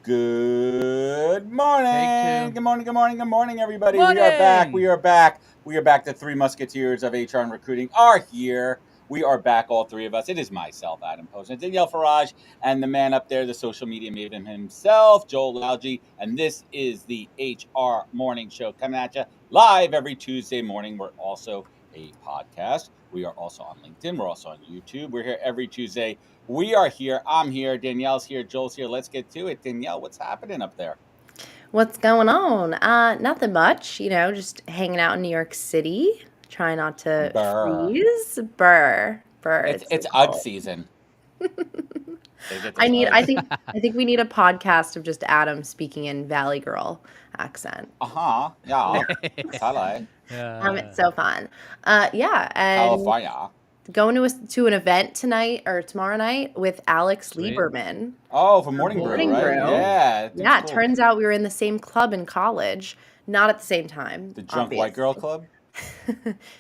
Good morning. Take Good morning. Good morning. Good morning, everybody. Morning. We are back. We are back. We are back. The three musketeers of HR and recruiting are here. We are back, all three of us. It is myself, Adam Posner, Danielle Farage, and the man up there, the social media maven himself, Joel Lalji. And this is the HR Morning Show coming at you live every Tuesday morning. We're also a podcast. We are also on LinkedIn. We're also on YouTube. We're here every Tuesday. We are here. I'm here. Danielle's here. Joel's here. Let's get to it. Danielle, what's happening up there? What's going on? Nothing much, just hanging out in New York City, trying not to freeze. Burr. It's so UGG cold. season. I think we need a podcast of just Adam speaking in Valley Girl accent. Yeah. Hello. It's so fun. Yeah, and California. going to an event tonight or tomorrow night with Alex Sweet. Lieberman. Oh, for Morning Brew, Morning right? Brew. Yeah. Yeah, cool. it turns out we were in the same club in college, not at the same time. The Drunk White Girl Club?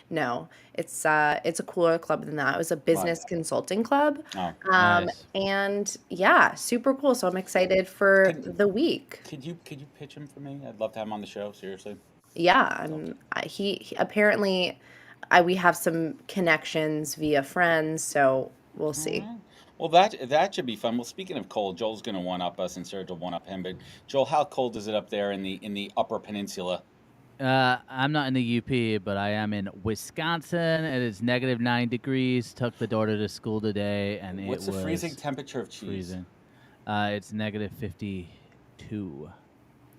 No, it's a cooler club than that. It was a business consulting club. Oh, nice. And yeah, super cool. So I'm excited for the week. Could you pitch him for me? I'd love to have him on the show, seriously. Yeah, he apparently we have some connections via friends, so we'll see. Well, that should be fun. Well, speaking of cold, Joel's going to one-up us and Serge will one-up him. But Joel, how cold is it up there in the Upper Peninsula? I'm not in the UP, but I am in Wisconsin. It is -9 degrees. Took the daughter to school today, and What's the freezing temperature of cheese? Freezing. It's -52.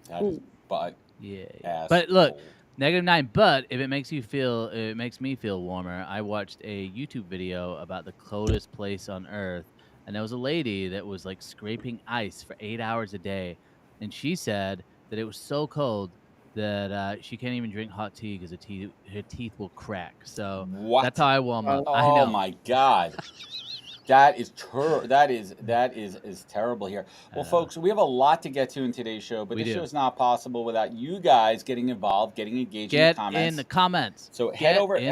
That is but yeah. But look, -9. But if it makes me feel warmer. I watched a YouTube video about the coldest place on Earth, and there was a lady that was like scraping ice for 8 hours a day, and she said that it was so cold that she can't even drink hot tea because her teeth will crack. So that's how I warm up. I know. Oh my God. That is terrible here. Well, folks, we have a lot to get to in today's show, but this show is not possible without you guys getting involved, getting engaged in the comments. Get in the comments. So head over to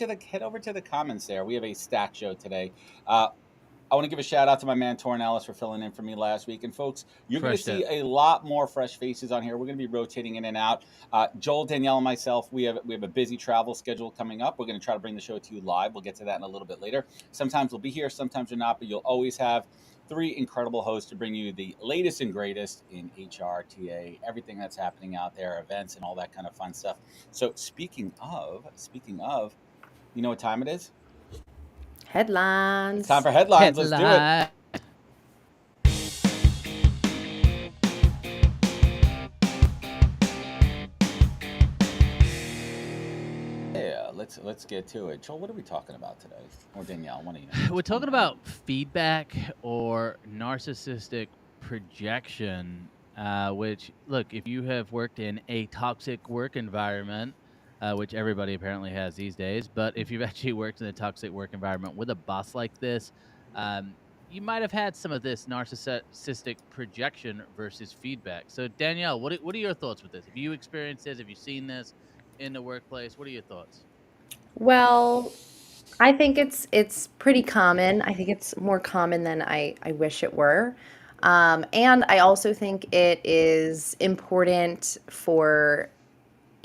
the comments there. We have a stack show today. I want to give a shout out to my man Torrin Ellis for filling in for me last week. And folks, you're going to see a lot more fresh faces on here. We're going to be rotating in and out. Joel, Danielle, and myself, we have a busy travel schedule coming up. We're going to try to bring the show to you live. We'll get to that in a little bit later. Sometimes we'll be here, sometimes we're not, but you'll always have three incredible hosts to bring you the latest and greatest in HR, TA, everything that's happening out there, events, and all that kind of fun stuff. So speaking of, you know what time it is? Headlines. It's time for headlines. Let's do it. Yeah, let's get to it. Joel, what are we talking about today? Or Danielle, one of you. We're talking about feedback or narcissistic projection, which, look, if you have worked in a toxic work environment, which everybody apparently has these days. But if you've actually worked in a toxic work environment with a boss like this, you might have had some of this narcissistic projection versus feedback. So, Danielle, what are your thoughts with this? Have you experienced this? Have you seen this in the workplace? What are your thoughts? Well, I think it's pretty common. I think it's more common than I wish it were. And I also think it is important for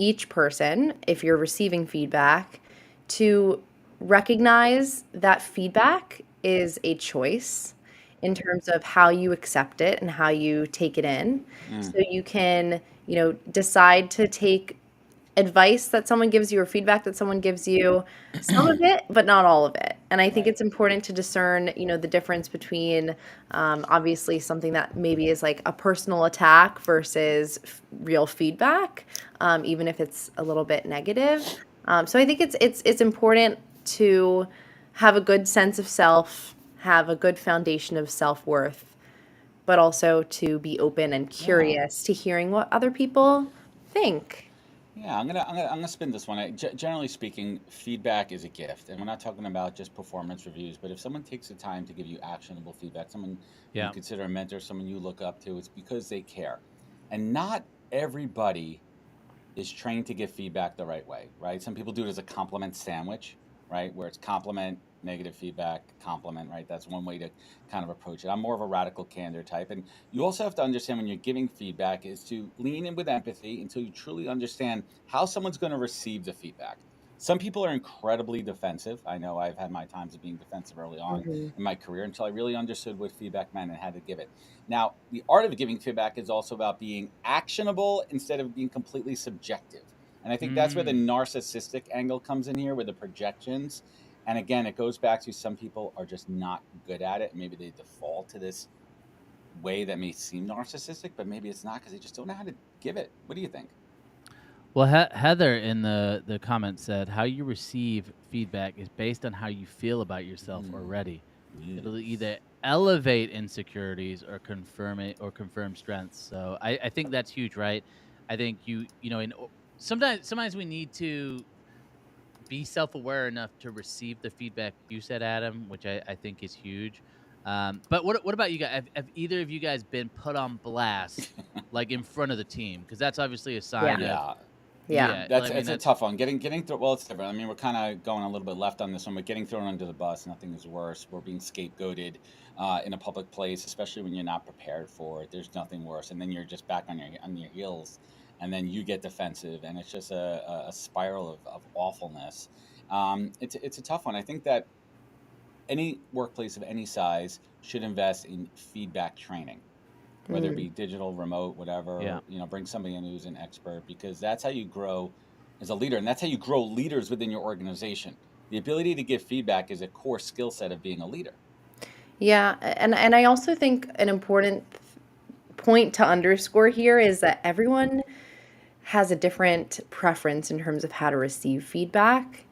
each person, if you're receiving feedback, to recognize that feedback is a choice in terms of how you accept it and how you take it in. So you can, decide to take advice that someone gives you or feedback that someone gives you, some of it, but not all of it. And I think it's important to discern, the difference between obviously something that maybe is like a personal attack versus real feedback, even if it's a little bit negative. So I think it's important to have a good sense of self, have a good foundation of self-worth, but also to be open and curious to hearing what other people think. Yeah, I'm gonna spin this one. Generally speaking, feedback is a gift, and we're not talking about just performance reviews. But if someone takes the time to give you actionable feedback, someone you consider a mentor, someone you look up to, it's because they care. And not everybody is trained to give feedback the right way, right? Some people do it as a compliment sandwich, right, where it's compliment, negative feedback, compliment, right? That's one way to kind of approach it. I'm more of a radical candor type. And you also have to understand when you're giving feedback is to lean in with empathy until you truly understand how someone's going to receive the feedback. Some people are incredibly defensive. I know I've had my times of being defensive early on Mhm. in my career until I really understood what feedback meant and how to give it. Now, the art of giving feedback is also about being actionable instead of being completely subjective. And I think that's where the Mm. narcissistic angle comes in here with the projections. And again, it goes back to some people are just not good at it. Maybe they default to this way that may seem narcissistic, but maybe it's not because they just don't know how to give it. What do you think? Well, Heather in the comments said, "How you receive feedback is based on how you feel about yourself already. It'll Yes. either elevate insecurities or confirm strengths." So I think that's huge, right? I think sometimes we need to be self-aware enough to receive the feedback you said, Adam, which I think is huge. But what about you guys? Have either of you guys been put on blast, like in front of the team? Because that's obviously a Yeah. sign of Yeah. Yeah. That's I mean it's a that's tough one. Getting through. Well, it's different. I mean, we're kind of going a little bit left on this one, but getting thrown under the bus, nothing is worse. We're being scapegoated in a public place, especially when you're not prepared for it. There's nothing worse, and then you're just back on your heels, and then you get defensive, and it's just a spiral of awfulness. It's a tough one. I think that any workplace of any size should invest in feedback training, whether it Mm. be digital, remote, yeah. whatever. Bring somebody in who's an expert because that's how you grow as a leader, and that's how you grow leaders within your organization. The ability to give feedback is a core skill set of being a leader. Yeah, and I also think an important point to underscore here is that everyone has a different preference in terms of how to receive feedback,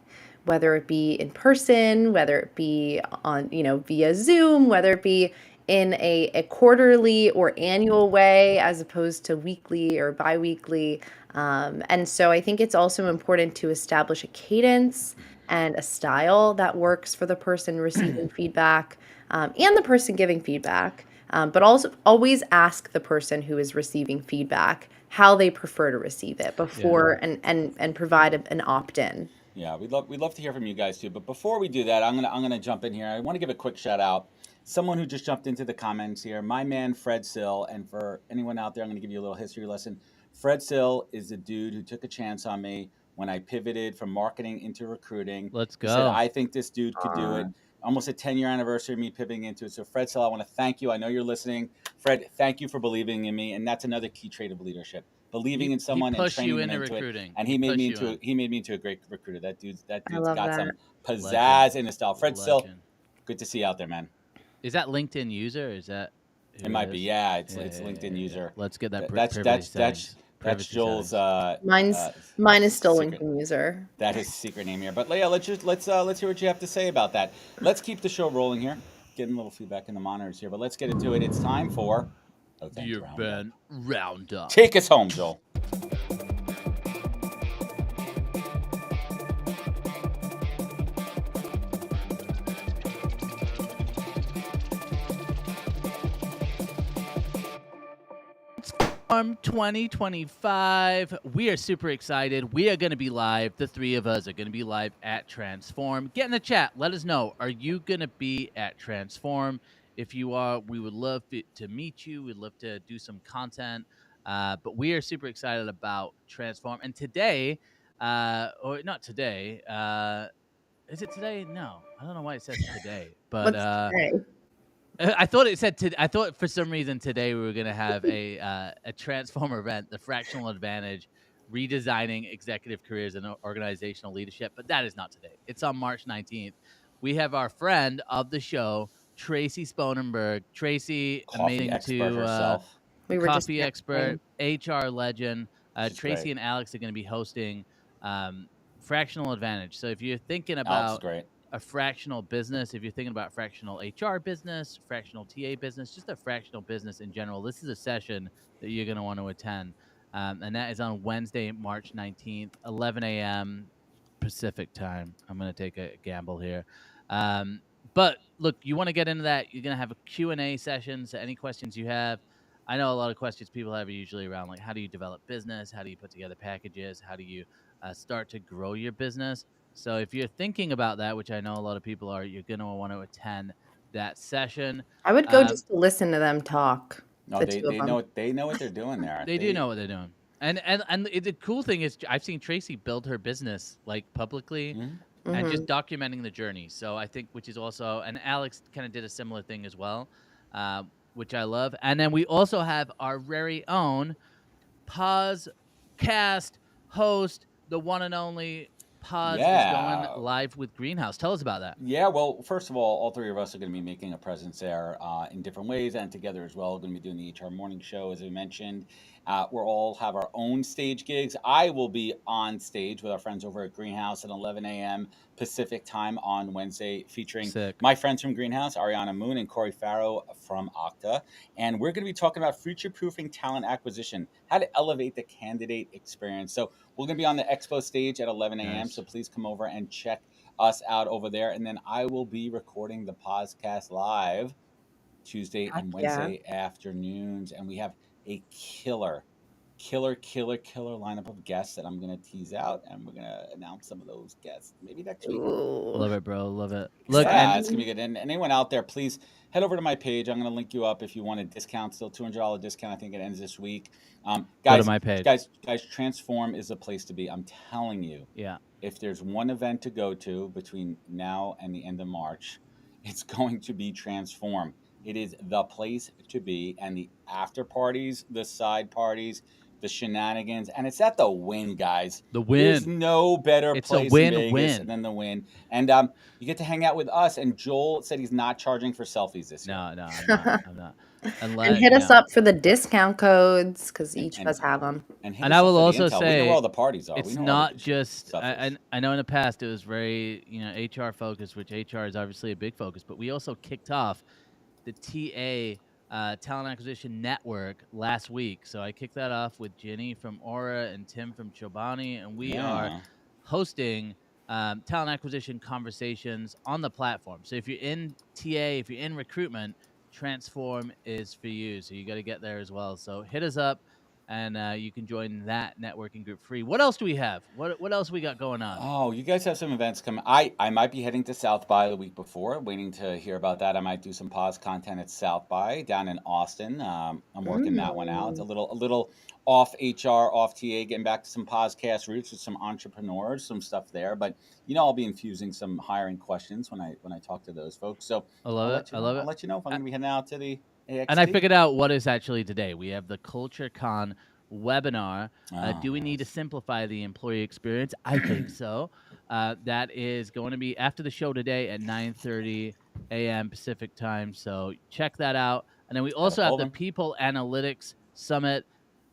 whether it be in person, whether it be on, via Zoom, whether it be in a quarterly or annual way as opposed to weekly or biweekly. And so I think it's also important to establish a cadence and a style that works for the person receiving feedback, and the person giving feedback. But also always ask the person who is receiving feedback how they prefer to receive it Yeah. before and provide an opt-in. Yeah, we'd love to hear from you guys too. But before we do that, I'm gonna jump in here. I want to give a quick shout out. Someone who just jumped into the comments here, my man Fred Sill. And for anyone out there, I'm gonna give you a little history lesson. Fred Sill is the dude who took a chance on me when I pivoted from marketing into recruiting. Let's He said, go. "I think this dude could do it." Almost a 10-year anniversary of me pivoting into it. So Fred Sill, I want to thank you. I know you're listening. Fred, thank you for believing in me. And that's another key trait of leadership. Believing in He someone and pushed you training them into into it, recruiting. and He pushed you in. he made me into a great recruiter. That I dude's love got that. some Legend. pizzazz in his style. Fred Still, Legend. good to see you out there, man. Is that LinkedIn user? Is that It who it might be, is? yeah. Yeah, It's yeah, LinkedIn yeah, yeah. user. Let's get that That, that's privacy that's settings. that's that's Privacy Joel's settings. Mine is still secret. LinkedIn user. That his secret name here. But Leah, let's hear what you have to say about that. Let's keep the show rolling here. Getting a little feedback in the monitors here, but let's get into it. It's time for The Event Roundup. event roundup. Take us home, Joel. Transform 2025. We are super excited. We are going to be live. The three of us are going to be live at Transform. Get in the chat. Let us know. Are you going to be at Transform? If you are, we would love to meet you. We'd love to do some content. But we are super excited about Transform. And today, or not today, is it today? No, I don't know why it says today. But What's today? I thought it said I thought for some reason today we were gonna have a transformer event, the fractional advantage, redesigning executive careers and organizational leadership. But that is not today. It's on March 19th. We have our friend of the show, Tracy Sponenberg. Tracy, Coffee amazing expert to herself. We were just coffee expert, texting. HR legend. She's Tracy great. and Alex are going to be hosting fractional advantage. So if you're thinking Alex is about great. a fractional business, if you're thinking about fractional HR business, fractional TA business, just a fractional business in general, this is a session that you're going to want to attend. And that is on Wednesday, March 19th, 11 a.m. Pacific time. I'm going to take a gamble here. But look, you want to get into that. You're going to have a Q&A session. So any questions you have, I know a lot of questions people have are usually around like, how do you develop business? How do you put together packages? How do you start to grow your business? So if you're thinking about that, which I know a lot of people are, you're going to want to attend that session. I would go just to listen to them talk, No, the two of them. they know what they're doing there. They do know what they're doing. And the cool thing is I've seen Tracy build her business like publicly and just documenting the journey. So I think, which is also, and Alex kind of did a similar thing as well, which I love. And then we also have our very own podcast host, the one and only Paz is going live with Greenhouse. Tell us about that. Yeah, well, first of all three of us are going to be making a presence there in different ways and together as well. We're going to be doing the HR Morning Show, as we mentioned. We'll all have our own stage gigs. I will be on stage with our friends over at Greenhouse at 11 a.m. Pacific time on Wednesday, featuring my friends from Greenhouse, Ariana Moon and Corey Farrow from Okta. And we're going to be talking about future-proofing talent acquisition, how to elevate the candidate experience. So we're going to be on the expo stage at 11 a.m. Nice. So please come over and check us out over there. And then I will be recording the podcast live Tuesday and Wednesday afternoons. And we have a killer lineup of guests that I'm going to tease out. And we're going to announce some of those guests maybe next week. Love it, bro. Love it. Look, it's going to be good. And anyone out there, please head over to my page. I'm going to link you up if you want a discount. Still $200 discount. I think it ends this week. Guys, go to my page. Guys, Transform is the place to be. I'm telling you. Yeah. If there's one event to go to between now and the end of March, it's going to be Transform. It is the place to be. And the after parties, the side parties, the shenanigans, and it's at the Win, guys. The Win. There's no better place in Vegas than the Win. And you get to hang out with us. And Joel said he's not charging for selfies this year. No, I'm not. And hit us up for the discount codes because each of us have them. And I will also say, we know where all the parties are. It's not just. I know in the past it was very HR focused, which HR is obviously a big focus, but we also kicked off the TA. Talent Acquisition Network last week. So I kicked that off with Ginny from Aura and Tim from Chobani, and we are hosting talent acquisition conversations on the platform. So if you're in TA, if you're in recruitment, Transform is for you. So you got to get there as well. So hit us up, and you can join that networking group free. What else do we have? What else we got going on? Oh, you guys have some events coming. I might be heading to South by the week before, waiting to hear about that. I might do some pause content at South by down in Austin. I'm working that one out. It's a little off HR, off TA, getting back to some podcast roots with some entrepreneurs, some stuff there. But I'll be infusing some hiring questions when I talk to those folks. So I love it. I'll let you know if I'm going to be heading out to the AXT. And I figured out what is actually today. We have the CultureCon webinar. Do we need to simplify the employee experience? I think so. That is going to be after the show today at 9:30 a.m. Pacific time. So check that out. And then we also have the People Analytics Summit.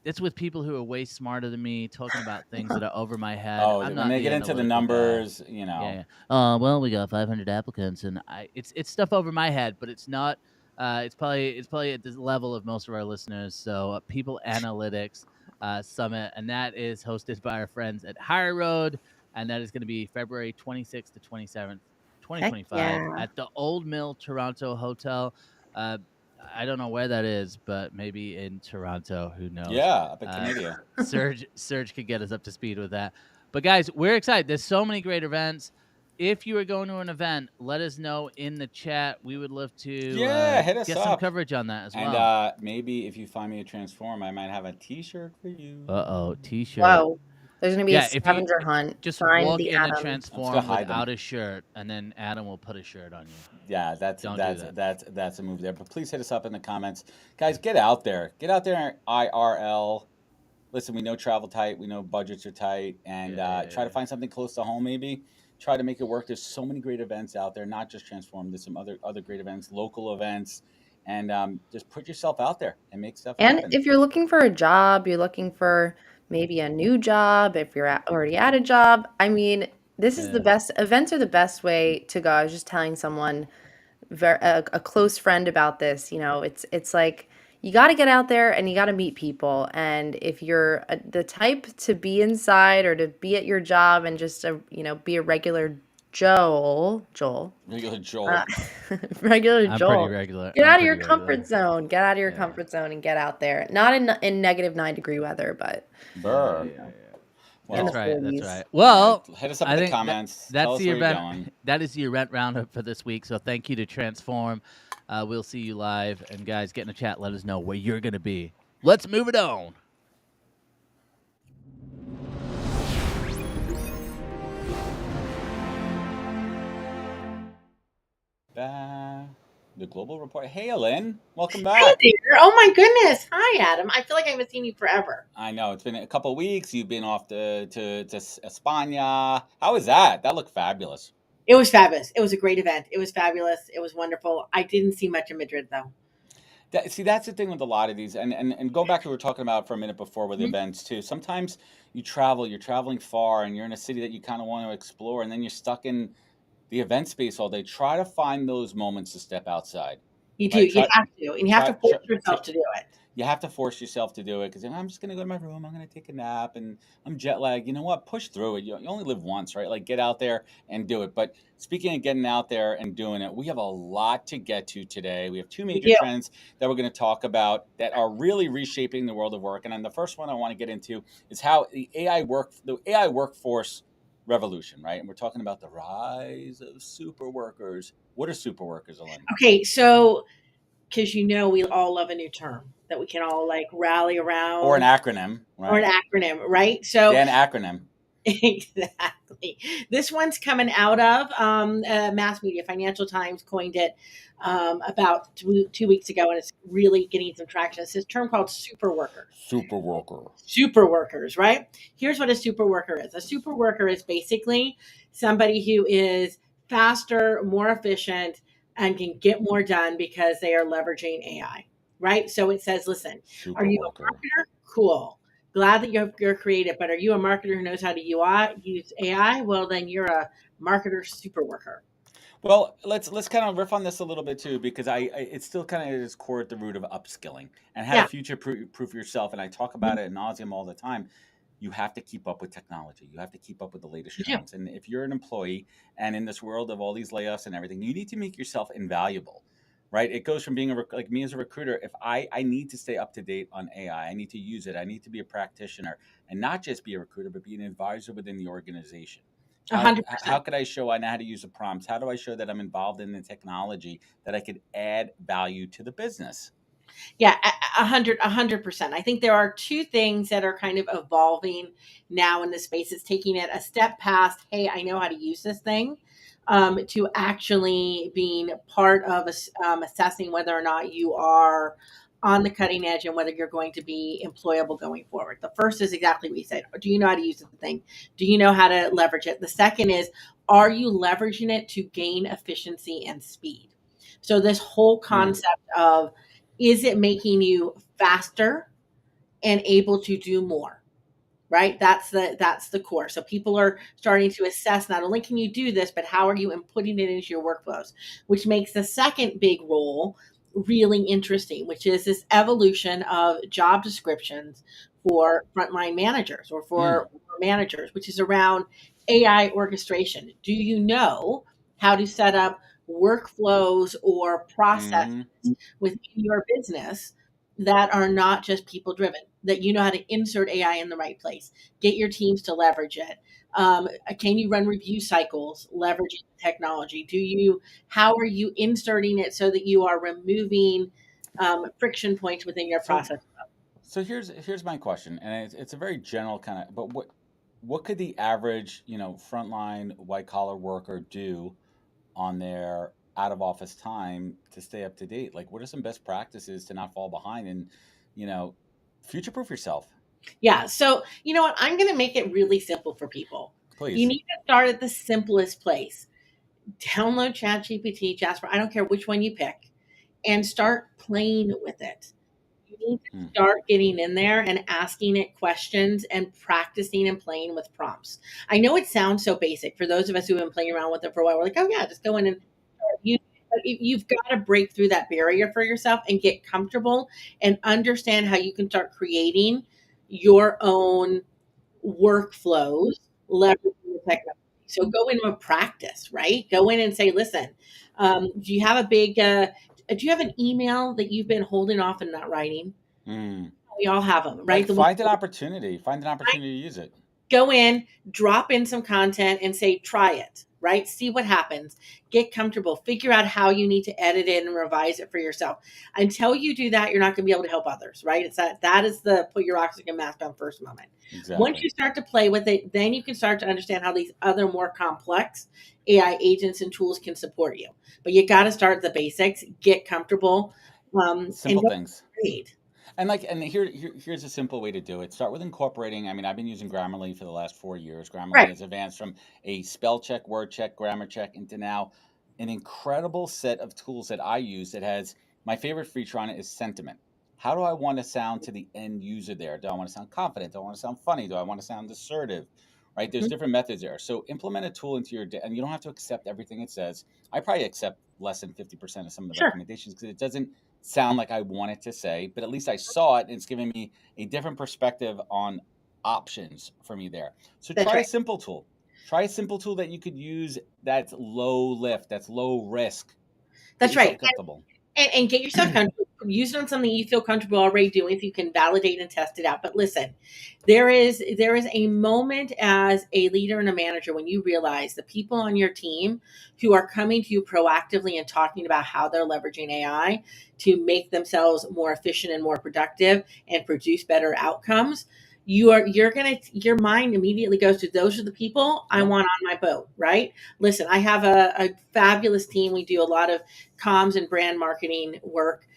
It's with people who are way smarter than me, talking about things that are over my head. When they get into the numbers, well, we got 500 applicants, and it's stuff over my head, but it's not. It's probably at the level of most of our listeners. So People Analytics Summit, and that is hosted by our friends at Higher Road, and that is going to be February 26th to 27th, 2025 at the Old Mill Toronto Hotel. I don't know where that is, but maybe in Toronto. Who knows? Yeah, up at Canada. Serge could get us up to speed with that. But guys, we're excited. There's so many great events. If you are going to an event, let us know in the chat. We would love to hit us get up. some coverage on that as well. And maybe if you find me a Transform, I might have a T-shirt for you. T-shirt. Wow. There's going to be a scavenger hunt. Just walk in a Transform without a shirt, and then Adam will put a shirt on you. Yeah, that's a move there. But please hit us up in the comments. Guys, get out there. Get out there IRL. Listen, we know travel tight. We know budgets are tight. And try to find something close to home maybe. Try to make it work. There's so many great events out there, not just Transform. There's some other great events, local events. And just put yourself out there and make stuff happen. And if you're looking for a job, you're looking for maybe a new job, if you're already at a job, I mean, this is the best. Events are the best way to go. I was just telling someone, a close friend about this. It's like you got to get out there and you got to meet people. And if you're the type to be inside or to be at your job and just be a regular Joel. Regular Joel. I'm Joel. pretty regular. Get out of your comfort zone. Get out of your comfort zone and get out there. Not in negative 9 degree weather, but. Burr. That's Well, right. That's 40s. right. Well, hit us up I in the think comments. that's Tell us the where you're event. going. That is the event roundup for this week. So thank you to Transform. We'll see you live. And guys, get in the chat. Let us know where you're going to be. Let's move it on. The Global Report. Hey, Ellen. Welcome Hi back. there. Oh my goodness. Hi, Adam. I feel like I haven't seen you forever. I know. It's been a couple of weeks. You've been off to España. How was that? That looked fabulous. It was fabulous. It was a great event. It was fabulous. It was wonderful. I didn't see much of Madrid though. See, that's the thing with a lot of these, and go back to what we were talking about for a minute before with the events too. Sometimes you're traveling far, and you're in a city that you kind of want to explore, and then you're stuck in the event space all day. Try to find those moments to step outside. You do. Right? You have to. And you have to force yourself to do it. You have to force yourself to do it because I'm just going to go to my room. I'm going to take a nap and I'm jet lagged. You know what? Push through it. You only live once, right? Like get out there and do it. But speaking of getting out there and doing it, we have a lot to get to today. We have two major trends that we're going to talk about that are really reshaping the world of work. And then the first one I want to get into is how the AI workforce revolution, right? And we're talking about the rise of super workers. What are super workers, Ellen? Okay, so because we all love a new term that we can all like rally around, or an acronym, right? Or an acronym, right? So an acronym. Exactly. This one's coming out of mass media. Financial Times coined it about 2 weeks ago, and it's really getting some traction. It's this term called super worker. Super worker. Super workers, right? Here's what a super worker is. A super worker is basically somebody who is faster, more efficient, and can get more done because they are leveraging AI, right? So it says, listen, super are you worker. a marketer? Cool. Glad that you're creative, but are you a marketer who knows how to use AI? Well, then you're a marketer super worker. Well, let's kind of riff on this a little bit too, because it's still kind of at its core at the root of upskilling and how to future proof yourself. And I talk about it ad nauseum all the time. You have to keep up with technology. You have to keep up with the latest trends. And if you're an employee and in this world of all these layoffs and everything, you need to make yourself invaluable. Right? It goes from being like me as a recruiter. If I need to stay up to date on AI, I need to use it. I need to be a practitioner and not just be a recruiter, but be an advisor within the organization. 100%. How could I show I know how to use the prompts? How do I show that I'm involved in the technology that I could add value to the business? Yeah, 100%. I think there are two things that are kind of evolving now in this space. It's taking it a step past, hey, I know how to use this thing, to actually being part of assessing whether or not you are on the cutting edge and whether you're going to be employable going forward. The first is exactly what you said. Do you know how to use the thing? Do you know how to leverage it? The second is, are you leveraging it to gain efficiency and speed? So this whole concept of, is it making you faster and able to do more? Right? That's the core. So people are starting to assess not only can you do this, but how are you inputting it into your workflows, which makes the second big role really interesting, which is this evolution of job descriptions for frontline managers or for managers, which is around AI orchestration. Do you know how to set up workflows or processes within your business that are not just people driven, that you know how to insert AI in the right place, get your teams to leverage it? Can you run review cycles leveraging technology? How are you inserting it so that you are removing friction points within your process? So here's my question, and it's a very general kind of, but what could the average frontline white collar worker do on their out of office time to stay up to date? Like, what are some best practices to not fall behind and future proof yourself? Yeah. So you know what? I'm going to make it really simple for people. Please. You need to start at the simplest place. Download ChatGPT, Jasper. I don't care which one you pick, and start playing with it. You need to start getting in there and asking it questions and practicing and playing with prompts. I know it sounds so basic for those of us who have been playing around with it for a while. We're like, oh yeah, just go in and you've got to break through that barrier for yourself and get comfortable and understand how you can start creating your own workflows leveraging the technology. So go in and practice, right? Go in and say, listen, do you have an email that you've been holding off and not writing? We all have them, right? Find an opportunity to use it. Go in, drop in some content and say, try it, right? See what happens. Get comfortable. Figure out how you need to edit it and revise it for yourself. Until you do that, you're not going to be able to help others, right? It's that is the put your oxygen mask on first moment. Exactly. Once you start to play with it, then you can start to understand how these other more complex AI agents and tools can support you. But you got to start at the basics, get comfortable, Simple and things. read. And here's a simple way to do it. Start with incorporating. I mean, I've been using Grammarly for the last 4 years. Grammarly Right. has advanced from a spell check, word check, grammar check into now an incredible set of tools that I use that has my favorite feature on it is sentiment. How do I want to sound to the end user there? Do I want to sound confident? Do I want to sound funny? Do I want to sound assertive? Right? There's Mhm. different methods there. So implement a tool into your and you don't have to accept everything it says. I probably accept less than 50% of some of the Sure. recommendations because it doesn't sound like I want it to say, but at least I saw it and it's giving me a different perspective on options for me there. So That's try a right. simple tool. Try a simple tool that you could use that's low lift, that's low risk. Get That's yourself right. comfortable. And get yourself comfortable. Use it on something you feel comfortable already doing, so you can validate and test it out. But listen, there is a moment as a leader and a manager when you realize the people on your team who are coming to you proactively and talking about how they're leveraging AI to make themselves more efficient and more productive and produce better outcomes. Your mind immediately goes to those are the people I Yep. want on my boat, right? Listen, I have a fabulous team. We do a lot of comms and brand marketing work.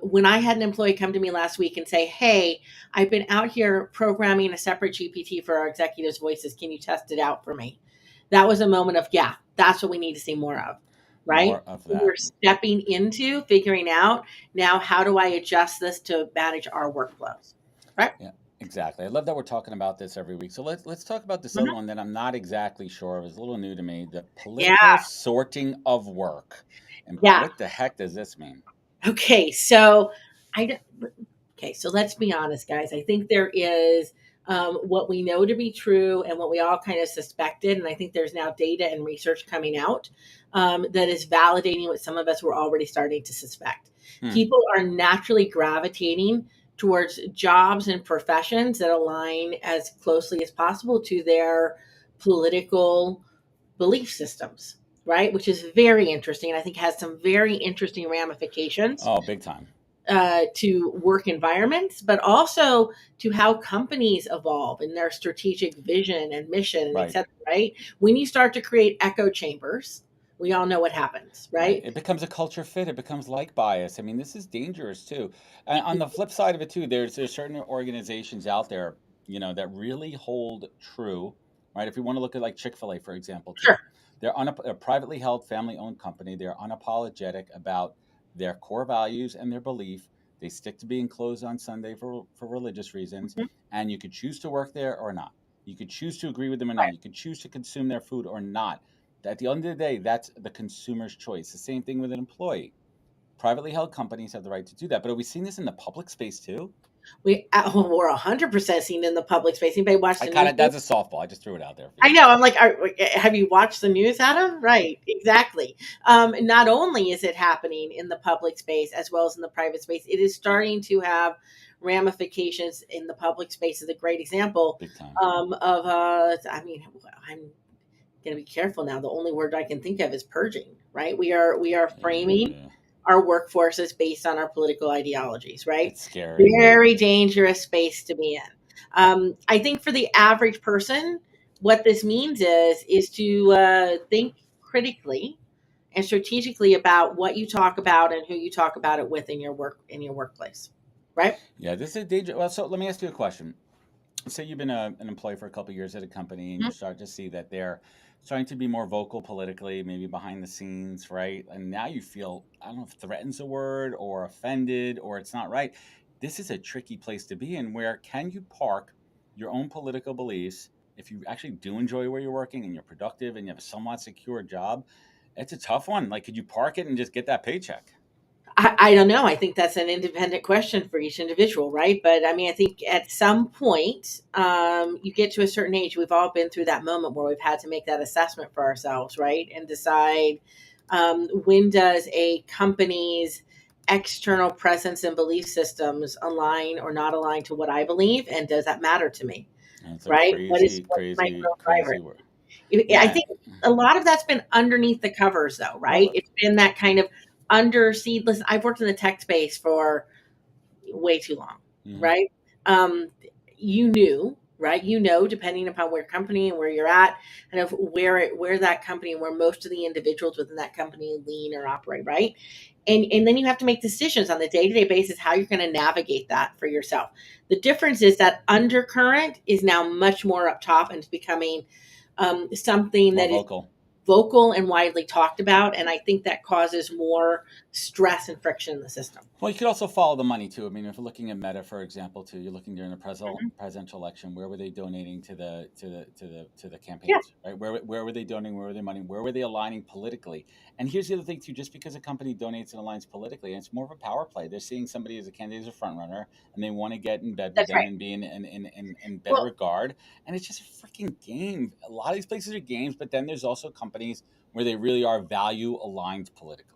When I had an employee come to me last week and say, "Hey, I've been out here programming a separate GPT for our executives' voices. Can you test it out for me?" That was a moment of, yeah, that's what we need to see more of, right? More of that. We're stepping into figuring out now, how do I adjust this to manage our workflows, right? Yeah, exactly. I love that we're talking about this every week. So let's talk about this other Mhm. one that I'm not exactly sure of. It's a little new to me. The Yeah, political sorting of work. And yeah. what the heck does this mean? Okay, so I don't- okay, so let's be honest, guys. I think there is what we know to be true and what we all kind of suspected, and I think there's now data and research coming out that is validating what some of us were already starting to suspect. Hmm. People are naturally gravitating towards jobs and professions that align as closely as possible to their political belief systems, right? Which is very interesting. I think has some very interesting ramifications Oh, big time. to work environments, but also to how companies evolve in their strategic vision and mission, and et Right. cetera, right? When you start to create echo chambers, we all know what happens, Right. right? It becomes a culture fit. It becomes like bias. I mean, this is dangerous too. And on the flip side of it too, there's certain organizations out there, that really hold true, right? If we want to look at like Chick-fil-A, for example, too. Sure. They're a privately held, family-owned company. They're unapologetic about their core values and their belief. They stick to being closed on Sunday for religious reasons. Mhm. And you could choose to work there or not. You could choose to agree with them or not. Right. You could choose to consume their food or not. At the end of the day, that's the consumer's choice. The same thing with an employee. Privately held companies have the right to do that. But are we seeing this in the public space too? We're 100% seen in the public space. Anybody watch I the kind news? of that's a softball. I just threw it out there for I you. know. I'm like, have you watched the news, Adam? Right, exactly. Not only is it happening in the public space as well as in the private space, it is starting to have ramifications in the public space. Is a great example Big time. of. I mean, I'm going to be careful now. The only word I can think of is purging. Right? We are framing Yeah, our workforces based on our political ideologies. Right? it's scary. Very dangerous space to be in. I think for the average person, what this means is to think critically and strategically about what you talk about and who you talk about it with in your workplace, right? Yeah, this is a danger. Well, so let me ask you a question. Say you've been an employee for a couple of years at a company and you Mhm. start to see that they're starting to be more vocal politically, maybe behind the scenes, right? And now you feel, I don't know if threaten's a word or offended or it's not right. This is a tricky place to be in where can you park your own political beliefs if you actually do enjoy where you're working and you're productive and you have a somewhat secure job? It's a tough one. Like, could you park it and just get that paycheck? I don't know. I think that's an independent question for each individual, right? But I mean, I think at some point, you get to a certain age. We've all been through that moment where we've had to make that assessment for ourselves, right? And decide when does a company's external presence and belief systems align or not align to what I believe, and does that matter to me? It's a right? crazy, What's my crazy, growth driver? crazy word. I Yeah. think a lot of that's been underneath the covers, though, right? Well, It's been that kind of undersea. Listen, I've worked in the tech space for way too long, mhm. right? Um, you knew, right? You know, depending upon where company and where you're at, and of where that company and where most of the individuals within that company lean or operate, right? And then you have to make decisions on the day to day basis how you're going to navigate that for yourself. The difference is that undercurrent is now much more up top and it's becoming something more that is vocal. vocal and widely talked about, and I think that causes more stress and friction in the system. Well, you could also follow the money too. I mean, if you're looking at Meta, for example, too, you're looking during the Mhm. presidential election. Where were they donating to the Yeah, campaigns? Right? Where were they donating? Where were they money? Where were they aligning politically? And here's the other thing too: just because a company donates and aligns politically, it's more of a power play. They're seeing somebody as a candidate as a front runner, and they want to get in bed with that's them right. and be in better Well, regard. And it's just a freaking game. A lot of these places are games, but then there's also companies where they really are value aligned politically.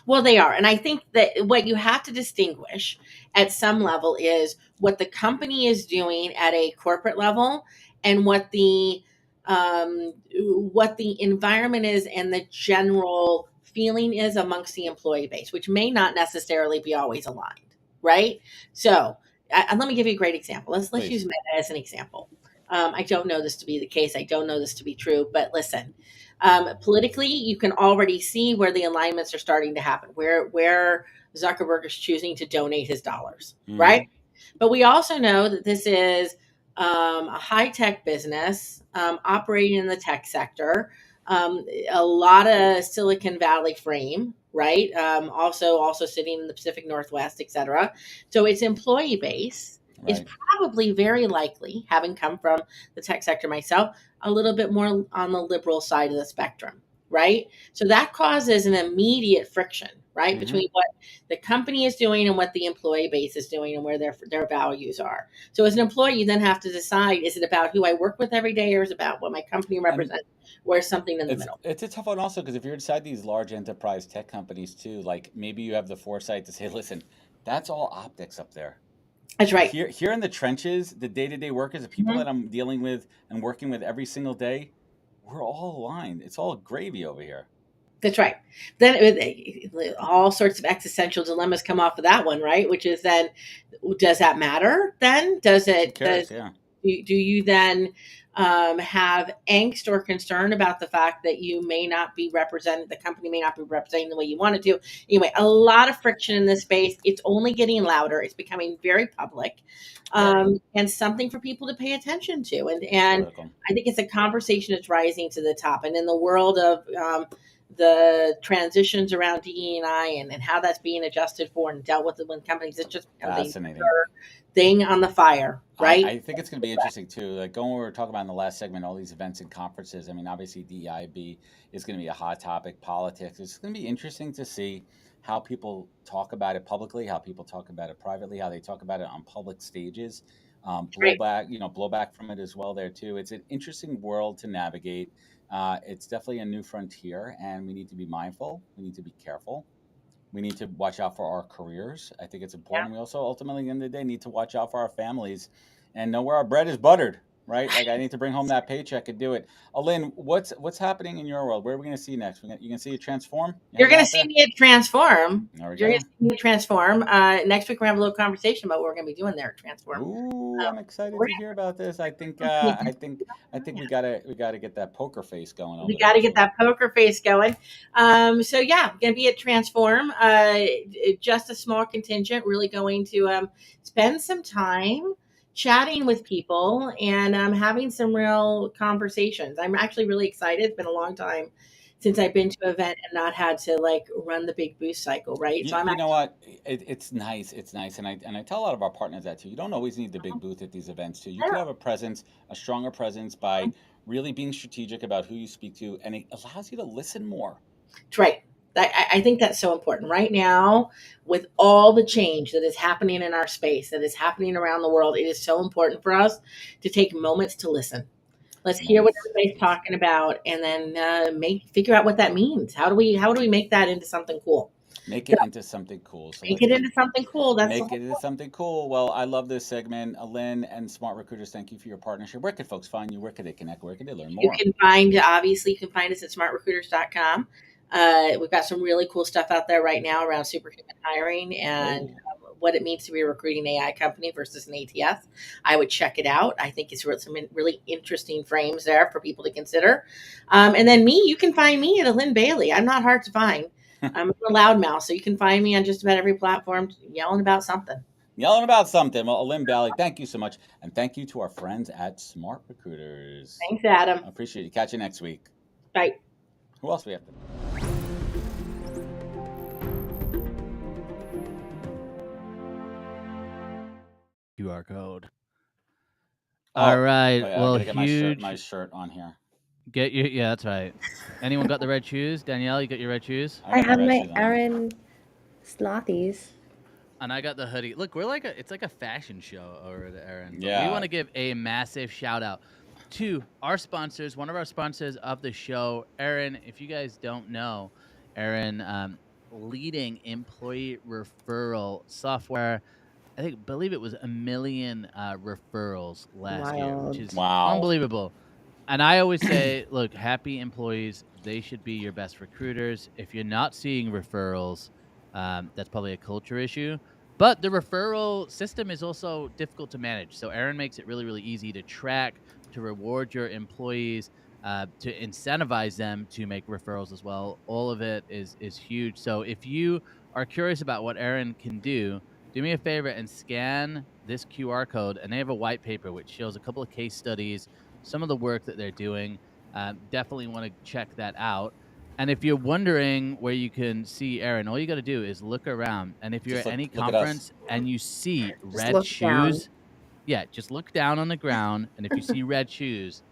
Well, they are. And I think that what you have to distinguish at some level is what the company is doing at a corporate level and what the environment is and the general feeling is amongst the employee base, which may not necessarily be always aligned, right? So, let me give you a great example. Let's use Please. Meta as an example. I don't know this to be the case. I don't know this to be true, but listen, politically, you can already see where the alignments are starting to happen, where Zuckerberg is choosing to donate his dollars, Hmm. right? But we also know that this is a high tech business operating in the tech sector, a lot of Silicon Valley frame, right? Also sitting in the Pacific Northwest, et cetera. So its employee base is Right. probably very likely, having come from the tech sector myself, a little bit more on the liberal side of the spectrum, right? So that causes an immediate friction, right, Hmm. between what the company is doing and what the employee base is doing and where their values are. So as an employee, you then have to decide: is it about who I work with every day, or is it about what my company And represents? Where's something in the it's middle? it's a tough one also because if you're inside these large enterprise tech companies too, like maybe you have the foresight to say, listen, that's all optics up there. That's right. Here in the trenches, the day to day workers, the people Mhm. that I'm dealing with and working with every single day, we're all aligned. It's all gravy over here. That's right. Then all sorts of existential dilemmas come off of that one, right? Which is then, does that matter? Then does Who it? cares? Yeah. Do you then have angst or concern about the fact that you may not be represented, the company may not be representing the way you want it to? Anyway, a lot of friction in this space. It's only getting louder. It's becoming very public, Yep. and something for people to pay attention to. It's And critical. I think it's a conversation that's rising to the top. And in the world of the transitions around DE&I and how that's being adjusted for and dealt with when companies, it just becomes a Fascinating. thing on the fire, right? I think it's going to be interesting too. Like going, we were talking about in the last segment, all these events and conferences. I mean, obviously DEIB is going to be a hot topic. Politics. It's going to be interesting to see how people talk about it publicly, how people talk about it privately, how they talk about it on public stages. Right. Blowback from it as well there too. It's an interesting world to navigate. It's definitely a new frontier, and we need to be mindful. We need to be careful. We need to watch out for our careers. I think it's Yeah. important. We also ultimately, at the end of the day, need to watch out for our families and know where our bread is buttered. Right? Like I need to bring home that paycheck and do it. Lynn, what's happening in your world? Where are we going to see next? You going to see it transform? You You're hanging going to out see there? me transform. There we You're going to go. see me transform. Next week, we're going to have a little conversation about what we're going to be doing there at Transform. Ooh, I'm excited We're to hear about this. I think we gotta get that poker face going We over got there to get too. that poker face going. So yeah, going to be at Transform. Just a small contingent, really going to spend some time chatting with people and having some real conversations. I'm actually really excited. It's been a long time since I've been to an event and not had to like run the big boost cycle, right? So I'm You know actually, what? It's nice. It's nice, and I tell a lot of our partners that too. You don't always need the big booth at these events too. You I could don't have a presence, a stronger presence by really being strategic about who you speak to, and it allows you to listen more. Right. I think that's so important right now with all the change that is happening in our space, that is happening around the world. It is so important for us to take moments to listen. Let's hear what Moments. everybody's talking about, and then figure out what that means. How do we make that into something cool? Make it into something cool. So Make let's it keep into something cool. That's the make whole it into something cool. Well, I love this segment. Lynn and Smart Recruiters, thank you for your partnership. Where can folks find you? Where can they connect? Where can they learn You more? can find, obviously, you can find us at smartrecruiters.com. We've got some really cool stuff out there right now around superhuman hiring and Ooh. what it means to be a recruiting AI company versus an ATS. I would check it out. I think it's some really interesting frames there for people to consider. And then me, you can find me at Lynn Bailey. I'm not hard to find. I'm a loudmouth, so you can find me on just about every platform yelling about something. Yelling about something. Well, Lynn Bailey, thank you so much. And thank you to our friends at Smart Recruiters. Thanks, Adam. I appreciate it. Catch you next week. Bye. Who else we have? QR code. Oh, All right. wait, I Well, gotta get huge. my shirt on here. Get your yeah, that's right. Anyone got the red shoes? Danielle, you got your red shoes? I got have red my shoes on. ERIN slothies. And I got the hoodie. Look, it's like a fashion show over at ERIN. But Yeah. we want to give a massive shout out to our sponsors, one of our sponsors of the show, ERIN. If you guys don't know, ERIN, leading employee referral software. Believe it was 1 million referrals last year, which is Wow. unbelievable. And I always say, look, happy employees, they should be your best recruiters. If you're not seeing referrals, that's probably a culture issue. But the referral system is also difficult to manage. So ERIN makes it really, really easy to track, to reward your employees, to incentivize them to make referrals as well. All of it is huge. So if you are curious about what ERIN can do me a favor and scan this QR code. And they have a white paper which shows a couple of case studies, some of the work that they're doing. Definitely want to check that out. And if you're wondering where you can see ERIN, all you got to do is look around. And if you're at any conference and you see red shoes, just look down on the ground. And if you see red shoes,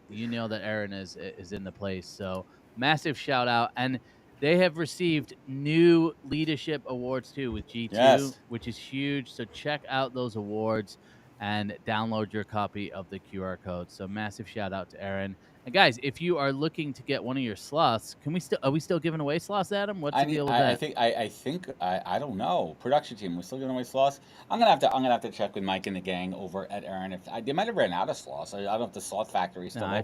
you know that ERIN is in the place. So massive shout out. And they have received new leadership awards too with G2, which is huge. So check out those awards and download your copy of the QR code. So massive shout out to ERIN. And guys, if you are looking to get one of your sloths, are we still giving away sloths, Adam? What's the deal with that? I think I don't know. Production team, we're still giving away sloths. I'm gonna have to check with Mike and the gang over at ERIN. If they might have ran out of sloths. I don't know if the sloth factory is still open.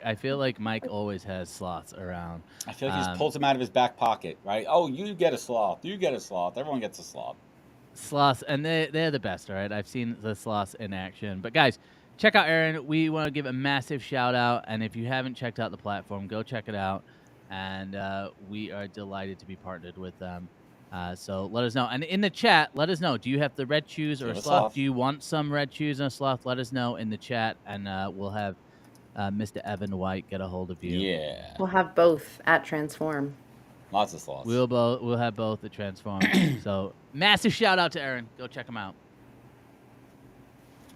I feel like Mike always has sloths around. I feel like he just pulls them out of his back pocket, right? Oh, you get a sloth. You get a sloth. Everyone gets a sloth. Sloths, and they're the best, all right? I've seen the sloths in action. But guys, check out ERIN. We want to give a massive shout out. And if you haven't checked out the platform, go check it out. And we are delighted to be partnered with them. So let us know. And in the chat, let us know. Do you have the red shoes or a sloth? Do you want some red shoes and a sloth? Let us know in the chat, and we'll have Mr. Evan White get a hold of you. Yeah. We'll have both at Transform. Lots of sloths. We'll have both at Transform. So massive shout out to ERIN. Go check them out.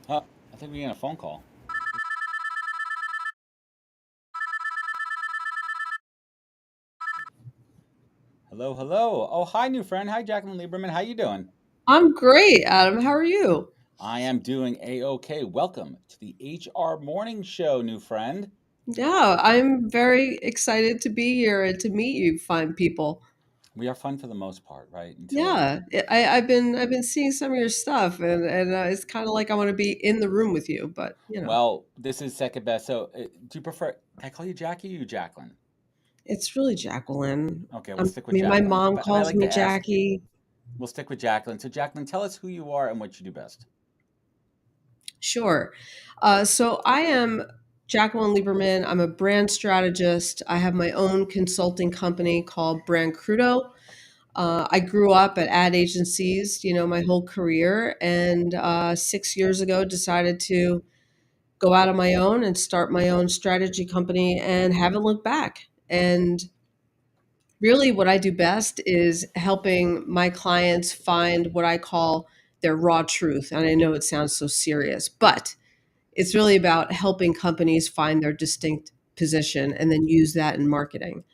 I think we're getting a phone call. Hello, hello. Oh, hi, new friend. Hi, Jacqueline Lieberman. How you doing? I'm great, Adam. How are you? I am doing A-OK. Welcome to the HR Morning Show, new friend. Yeah, I'm very excited to be here and to meet you fine people. We are fun for the most part, right? I've been seeing some of your stuff, and it's kind of like I want to be in the room with you, but you know. Well, this is second best. So, do you prefer? Can I call you Jackie or you Jacqueline? It's really Jacqueline. Okay, we'll stick with Jacqueline. My mom calls me Jackie. We'll stick with Jacqueline. So, Jacqueline, tell us who you are and what you do best. Sure. So I am Jacqueline Lieberman. I'm a brand strategist. I have my own consulting company called Brand Crudo. I grew up at ad agencies, my whole career, and 6 years ago decided to go out on my own and start my own strategy company and haven't looked back. And really what I do best is helping my clients find what I call their raw truth. And I know it sounds so serious, but it's really about helping companies find their distinct position and then use that in marketing.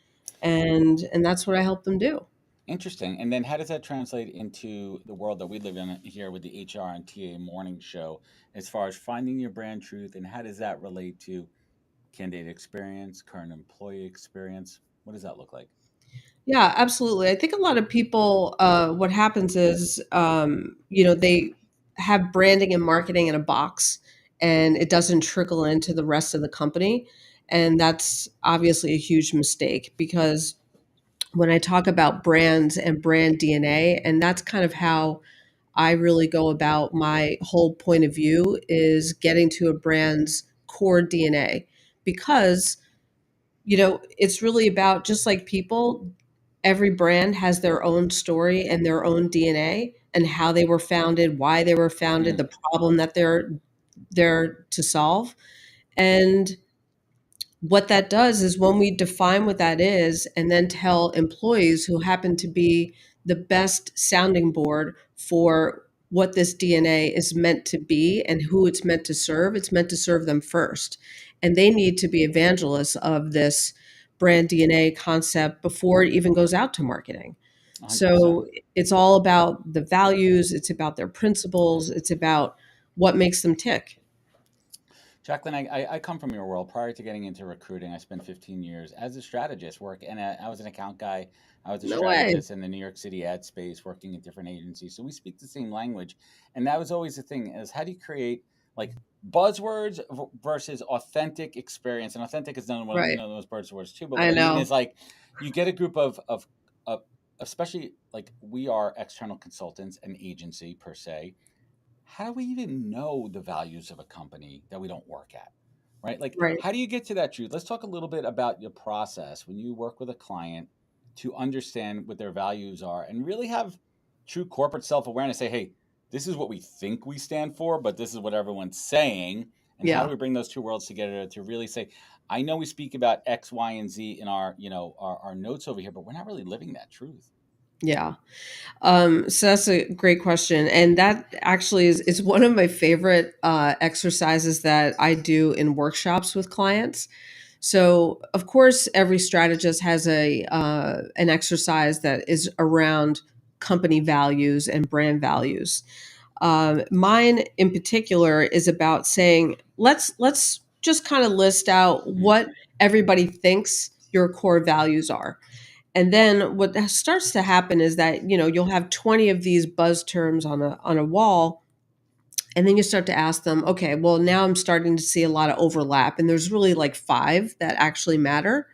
And that's what I help them do. Interesting. And then how does that translate into the world that we live in here with the HR and TA morning show as far as finding your brand truth, and how does that relate to candidate experience, current employee experience? What does that look like? Yeah, absolutely. I think a lot of people, what happens is, they have branding and marketing in a box, and it doesn't trickle into the rest of the company. And that's obviously a huge mistake, because when I talk about brands and brand DNA, and that's kind of how I really go about my whole point of view, is getting to a brand's core DNA, because it's really about, just like people, every brand has their own story and their own DNA, and how they were founded, why they were founded, Mm. the problem that they're there to solve. And what that does is, when we define what that is and then tell employees who happen to be the best sounding board for what this DNA is meant to be and who it's meant to serve them first. And they need to be evangelists of this brand DNA concept before it even goes out to marketing. 100%. So it's all about the values, it's about their principles, it's about what makes them tick. Jacqueline, I come from your world. Prior to getting into recruiting, I spent 15 years as a strategist and I was an account guy. I was a No way. strategist in the New York City ad space, working in different agencies. So we speak the same language. And that was always the thing, is how do you create like buzzwords versus authentic experience? And authentic is one of Right. those buzzwords too. But what I I mean know. is, like, you get a group of especially, like, we are external consultants, an agency per se. How do we even know the values of a company that we don't work at? Right? Like, Right. how do you get to that truth? Let's talk a little bit about your process when you work with a client to understand what their values are and really have true corporate self awareness. Say, hey, this is what we think we stand for, but this is what everyone's saying. And how do Yeah. we bring those two worlds together to really say, I know we speak about X, Y, and Z in our, our notes over here, but we're not really living that truth. Yeah. So that's a great question. And that actually is one of my favorite exercises that I do in workshops with clients. So, of course, every strategist has an exercise that is around company values and brand values. Mine in particular is about saying, let's just kind of list out Mm-hmm. what everybody thinks your core values are. And then what starts to happen is that, you'll have 20 of these buzz terms on a wall, and then you start to ask them, okay, well, now I'm starting to see a lot of overlap, and there's really like 5 that actually matter.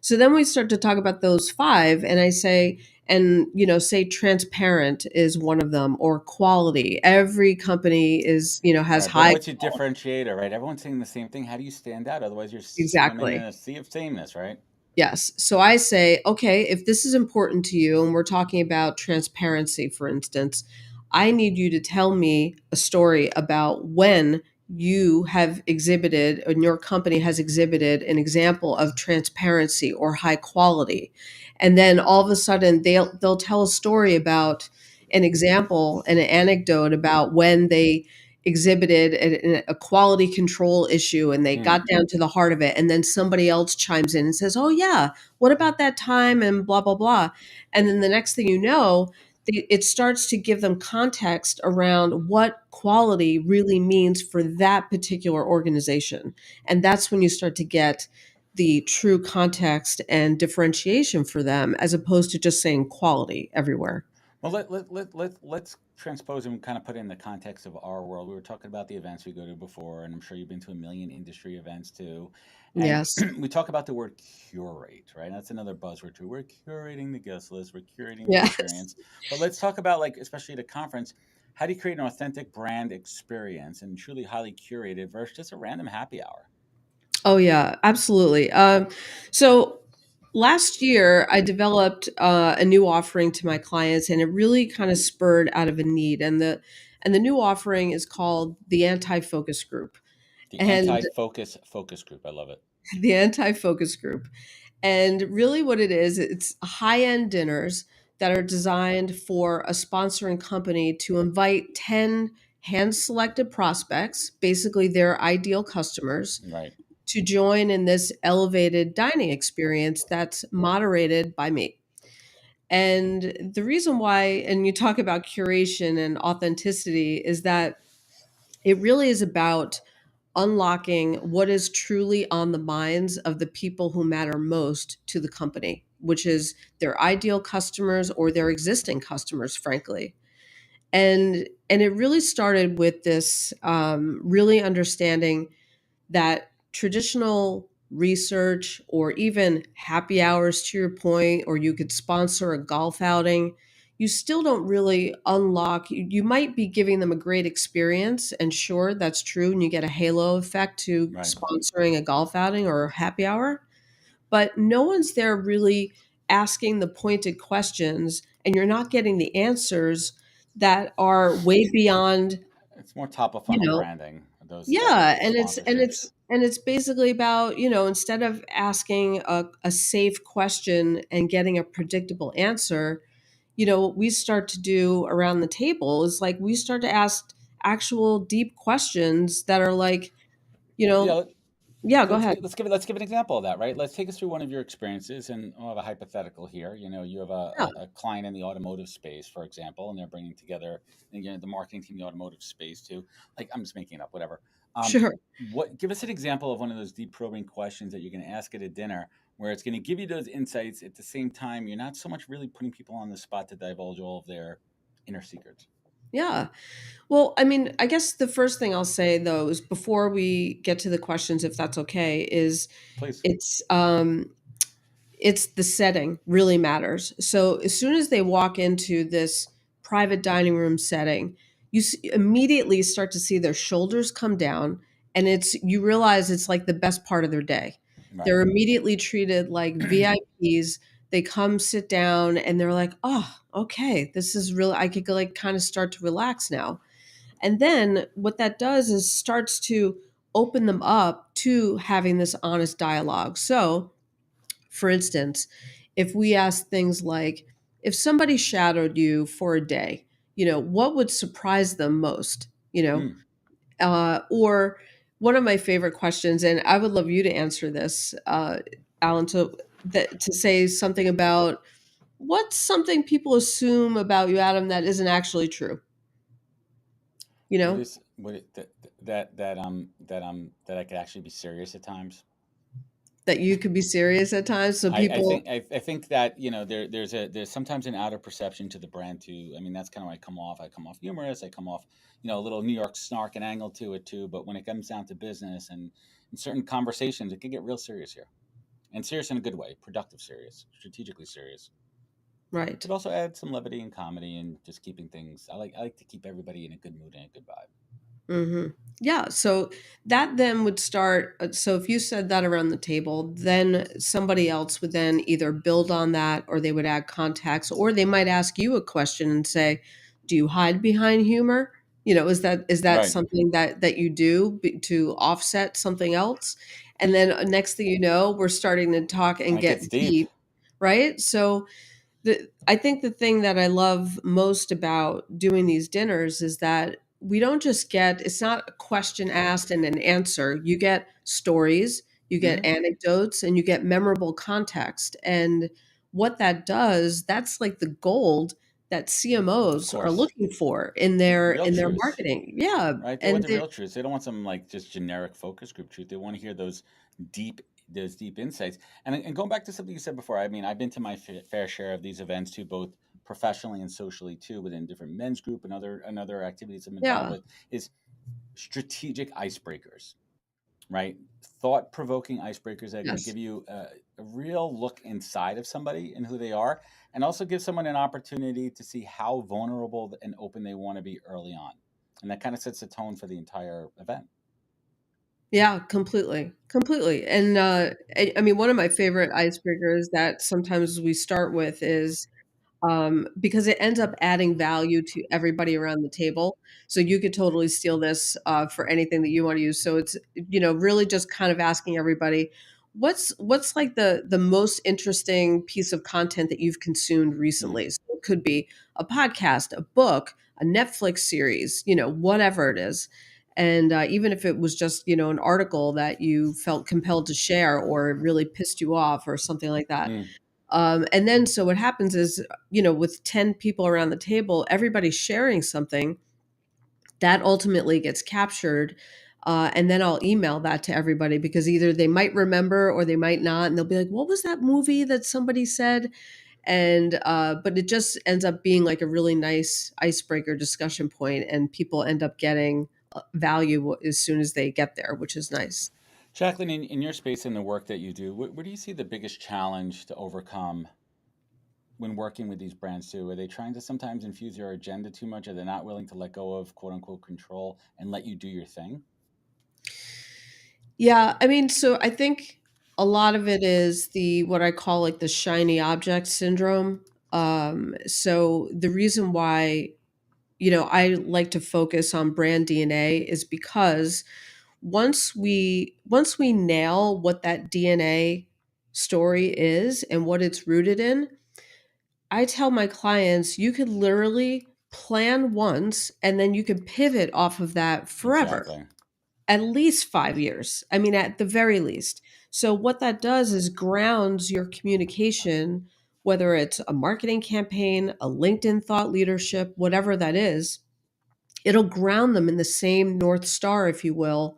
So then we start to talk about those 5, and I say, and say transparent is one of them, or quality. Every company has Right, but high what's your quality. differentiator, right? Everyone's saying the same thing. How do you stand out? Otherwise, you're swimming in Exactly. a sea of sameness, right? Yes. So I say, okay, if this is important to you, and we're talking about transparency, for instance, I need you to tell me a story about when you have exhibited, and your company has exhibited, an example of transparency or high quality. And then all of a sudden they'll tell a story about an example and an anecdote about when they exhibited a quality control issue, and they got Mm. down to the heart of it, and then somebody else chimes in and says, oh yeah, what about that time, and blah blah blah. And then the next thing you know, it starts to give them context around what quality really means for that particular organization. And that's when you start to get the true context and differentiation for them, as opposed to just saying quality everywhere. Well, let's transpose and kind of put it in the context of our world. We were talking about the events we go to before, and I'm sure you've been to a million industry events too. And Yes. we talk about the word curate, right? That's another buzzword too. We're curating the guest list, we're curating the Yes. experience. But let's talk about, like, especially at a conference, how do you create an authentic brand experience and truly highly curated versus just a random happy hour? Oh yeah, absolutely. So last year I developed a new offering to my clients, and it really kind of spurred out of a need. And the new offering is called the Anti-Focus Group. The And anti-focus group. I love it. the Anti-Focus Group. And really what it is, it's high-end dinners that are designed for a sponsoring company to invite 10 hand-selected prospects, basically their ideal customers, Right. to join in this elevated dining experience that's moderated by me. And the reason why, and you talk about curation and authenticity, is that it really is about unlocking what is truly on the minds of the people who matter most to the company. which is their ideal customers or their existing customers, frankly. And it really started with this really understanding that traditional research or even happy hours, to your point, or you could sponsor a golf outing, you still don't really unlock. You might be giving them a great experience, and sure, that's true, and you get a halo effect to Right. sponsoring a golf outing or a happy hour, but no one's there really asking the pointed questions, and you're not getting the answers that are way beyond, It's more top of you funnel know. branding, those type of Yeah, sponsorships. and it's basically about, instead of asking a safe question and getting a predictable answer, what we start to do around the table is like we start to ask actual deep questions that are like, you Yeah, know, yeah, go ahead. let's give an example of that, right? Let's take us through one of your experiences, and I'll have a hypothetical here. You have Yeah, a client in the automotive space, for example, and they're bringing together, again, the marketing team, the automotive space too. Like, I'm just making it up, whatever. Um, sure. what Give us an example of one of those deep probing questions that you're going to ask at a dinner, where it's going to give you those insights. At the same time, you're not so much really putting people on the spot to divulge all of their inner secrets. Yeah. Well, I mean, I guess the first thing I'll say though is before we get to the questions, if that's okay, is Please. it's um it's the setting really matters. So as soon as they walk into this private dining room setting, immediately start to see their shoulders come down, and you realize it's like the best part of their day. Right. They're immediately treated like VIPs. They come sit down and they're like, "Oh, okay, this is really I could like kind of start to relax now." And then what that does is starts to open them up to having this honest dialogue. So, for instance, if we ask things like, if somebody shadowed you for a day, what would surprise them most? Mm. Or one of my favorite questions, and I would love you to answer this, Alan, to say something about what's something people assume about you, Adam, that isn't actually true. You What know, is what it, that I could actually be serious at times. that you could be serious at times. So people, I think that there's sometimes an outer perception to the brand too. I mean, that's kind of how I come off. I come off humorous. I come off a little New York snark and angle to it too. But when it comes down to business and in certain conversations, it can get real serious here, and serious in a good way, productive serious, strategically serious. right. Could also add some levity and comedy and just keeping things. I like to keep everybody in a good mood and a good vibe. Hmm. Yeah. So that then would start. So if you said that around the table, then somebody else would then either build on that, or they would add context, or they might ask you a question and say, "Do you hide behind humor? Is that Right, something that you do to offset something else?" And then next thing you know, we're starting to talk and and it gets get deep. deep, right? So I think the thing that I love most about doing these dinners is that we don't just get, it's not a question asked and an answer. You get stories, you get Hmm. anecdotes, and you get memorable context. And what that does, that's like the gold that Of CMOs are course, looking for in their real truths. marketing. Yeah. Right? They want And the real truths. They don't want some like just generic focus group truth. They want to hear deep deep insights. And going back to something you said before, I mean, I've been to my fair share of these events too, both professionally and socially too, within different men's group and other activities I'm involved yeah. with. Is strategic icebreakers, right? Thought provoking icebreakers that are going to Yes. give you a real look inside of somebody and who they are, and also give someone an opportunity to see how vulnerable and open they want to be early on. And that kind of sets the tone for the entire event. Yeah, completely, completely. And I mean, one of my favorite icebreakers that sometimes we start with is because it ends up adding value to everybody around the table. So you could totally steal this for anything that you want to use. So it's really just kind of asking everybody, what's like the most interesting piece of content that you've consumed Mm. recently. So it could be a podcast, a book, a Netflix series, whatever it is. And even if it was just an article that you felt compelled to share or it really pissed you off or something like that. Mm. And then so what happens is, with 10 people around the table, everybody's sharing something that ultimately gets captured. And then I'll email that to everybody because either they might remember or they might not. And they'll be like, what was that movie that somebody said? And but it just ends up being like a really nice icebreaker discussion point, and people end up getting value as soon as they get there, which is nice. Jacqueline, in your space and the work that you do, where do you see the biggest challenge to overcome when working with these brands too? Are they trying to sometimes infuse your agenda too much? Are they not willing to let go of quote unquote control and let you do your thing? Yeah, I mean, so I think a lot of it is the what I call like the shiny object syndrome. So the reason why, I like to focus on brand DNA is because once we nail what that DNA story is and what it's rooted in, I tell my clients you could literally plan once and then you could pivot off of that forever, Exactly. at least 5 years. I mean, at the very least. So, what that does is grounds your communication, whether it's a marketing campaign, a LinkedIn thought leadership, whatever that is, it'll ground them in the same North Star, if you will,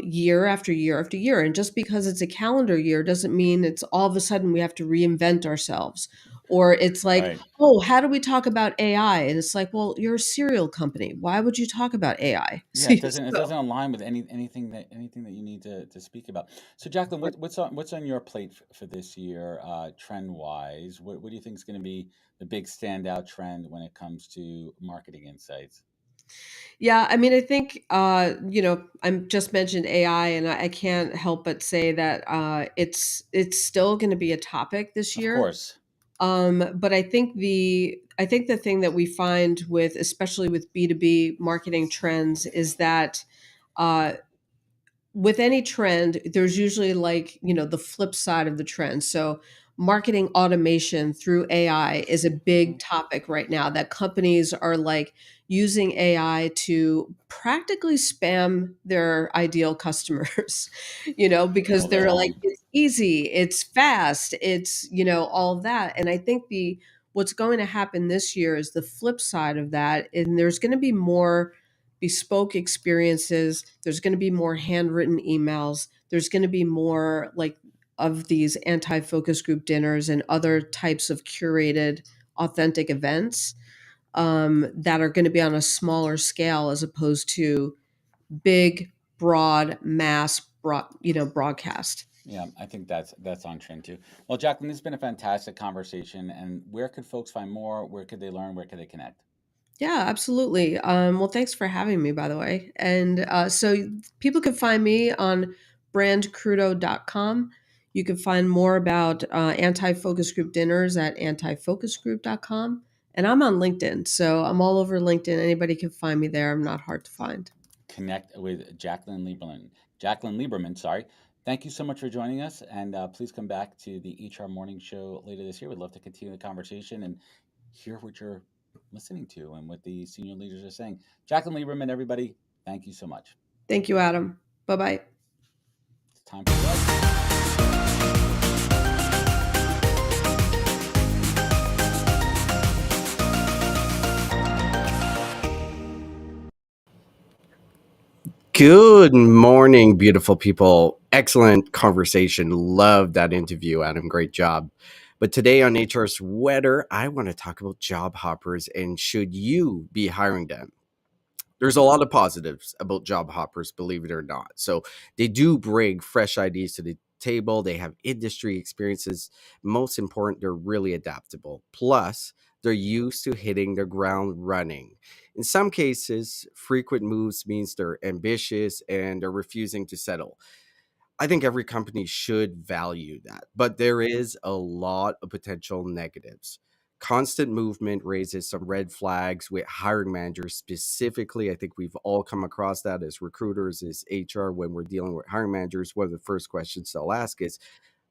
year after year after year. And just because it's a calendar year doesn't mean it's all of a sudden we have to reinvent ourselves. Or it's like, Right. oh, how do we talk about AI? And it's like, well, you're a cereal company. Why would you talk about AI? Yeah, it doesn't So, align with anything that you need to speak about. So Jacqueline, what's on your plate for this year, trend wise? What do you think is going to be the big standout trend when it comes to marketing insights? yeah, I mean, I think, I just mentioned AI, and I can't help but say that it's still going to be a topic this Of year. course. But I think the thing that we find with, especially with B2B marketing trends, is that uh, with any trend, there's usually like, the flip side of the trend. So marketing automation through AI is a big topic right now that companies are like using AI to practically spam their ideal customers, because All day they're like, long. it's easy, it's fast, it's, all of that. And I think the what's going to happen this year is the flip side of that. And there's going to be more bespoke experiences. There's going to be more handwritten emails. There's going to be more like of these anti-focus group dinners and other types of curated, authentic events that are going to be on a smaller scale as opposed to big, broad, broadcast. Yeah, I think that's on trend too. Well, Jacqueline, this has been a fantastic conversation. And where could folks find more? Where could they learn? Where could they connect? Yeah, absolutely. Well, thanks for having me, by the way. And so people can find me on brandcrudo.com. You can find more about anti-focus group dinners at antifocusgroup.com. And I'm on LinkedIn. So I'm all over LinkedIn. Anybody can find me there. I'm not hard to find. Connect with Jacqueline Lieberman. Jacqueline Lieberman, sorry. Thank you so much for joining us, and please come back to the HR Morning Show later this year. We'd love to continue the conversation and hear what you're listening to and what the senior leaders are saying. Jacqueline Lieberman, everybody, thank you so much. Thank you, Adam. Bye-bye. It's time for us. Good morning, beautiful people. Excellent conversation. Love that interview, Adam. Great job. But today on HR Sweater, I want to talk about job hoppers and should you be hiring them? There's a lot of positives about job hoppers, believe it or not. So they do bring fresh ideas to the table. They have industry experiences. Most important, they're really adaptable. Plus, they're used to hitting the ground running. In some cases, frequent moves means they're ambitious and they're refusing to settle. I think every company should value that, but there is a lot of potential negatives. Constant movement raises some red flags with hiring managers specifically. I think we've all come across that as recruiters, as HR, when we're dealing with hiring managers. One of the first questions they'll ask is,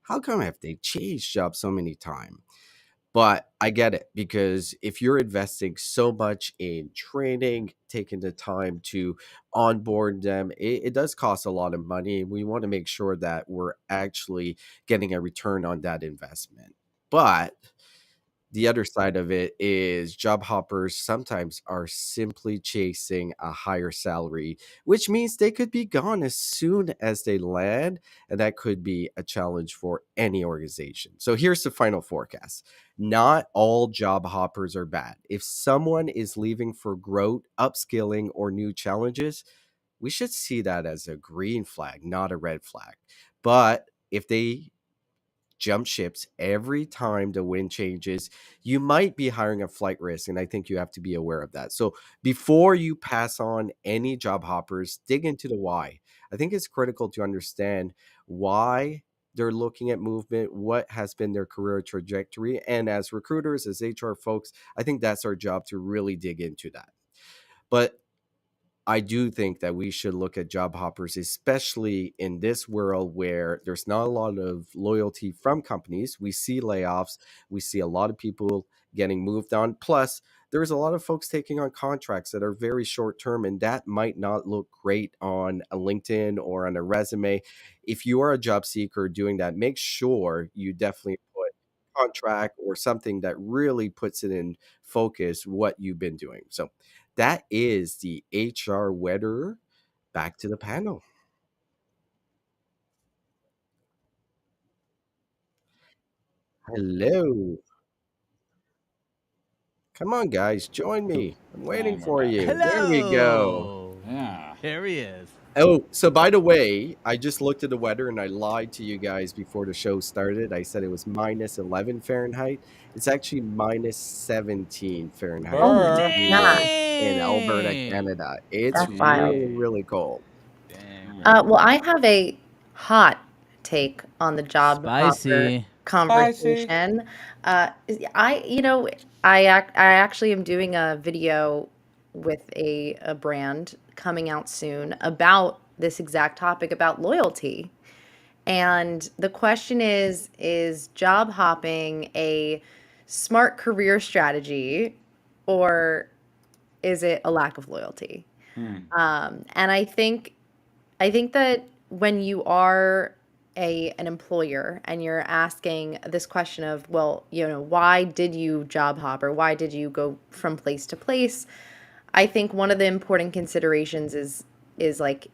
how come have they changed jobs so many times? But I get it because if you're investing so much in training, taking the time to onboard them, it does cost a lot of money. We want to make sure that we're actually getting a return on that investment. But the other side of it is job hoppers sometimes are simply chasing a higher salary, which means they could be gone as soon as they land. And that could be a challenge for any organization. So here's the final forecast. Not all job hoppers are bad. If someone is leaving for growth, upskilling, or new challenges, we should see that as a green flag, not a red flag. But if they jump ships every time the wind changes, you might be hiring a flight risk. And I think you have to be aware of that. So before you pass on any job hoppers, dig into the why. I think it's critical to understand why they're looking at movement, what has been their career trajectory. And as recruiters, as HR folks, I think that's our job to really dig into that. But I do think that we should look at job hoppers, especially in this world where there's not a lot of loyalty from companies. We see layoffs, we see a lot of people getting moved on. Plus, there's a lot of folks taking on contracts that are very short term, and that might not look great on a LinkedIn or on a resume. If you are a job seeker doing that, make sure you definitely put contract or something that really puts it in focus what you've been doing. So that is the HR weather. Back to the panel. Hello. Come on, guys, join me. I'm waiting And we're for back. you. There we go. Hello. Yeah. There he is. Oh, so by the way, I just looked at the weather and I lied to you guys before the show started. I said it was minus 11 Fahrenheit. It's actually minus 17 Fahrenheit Oh my Burr. God, here in Alberta, Dang. Canada. It's that's wild. really, really cold. Dang. Well, I have a hot take on the job hopper Spicy. Spicy. conversation. I actually am doing a video with a brand coming out soon about this exact topic about loyalty. And the question is job hopping a smart career strategy or is it a lack of loyalty? Hmm. And I think that when you are an employer and you're asking this question of, well, why did you job hop or why did you go from place to place? I think one of the important considerations is like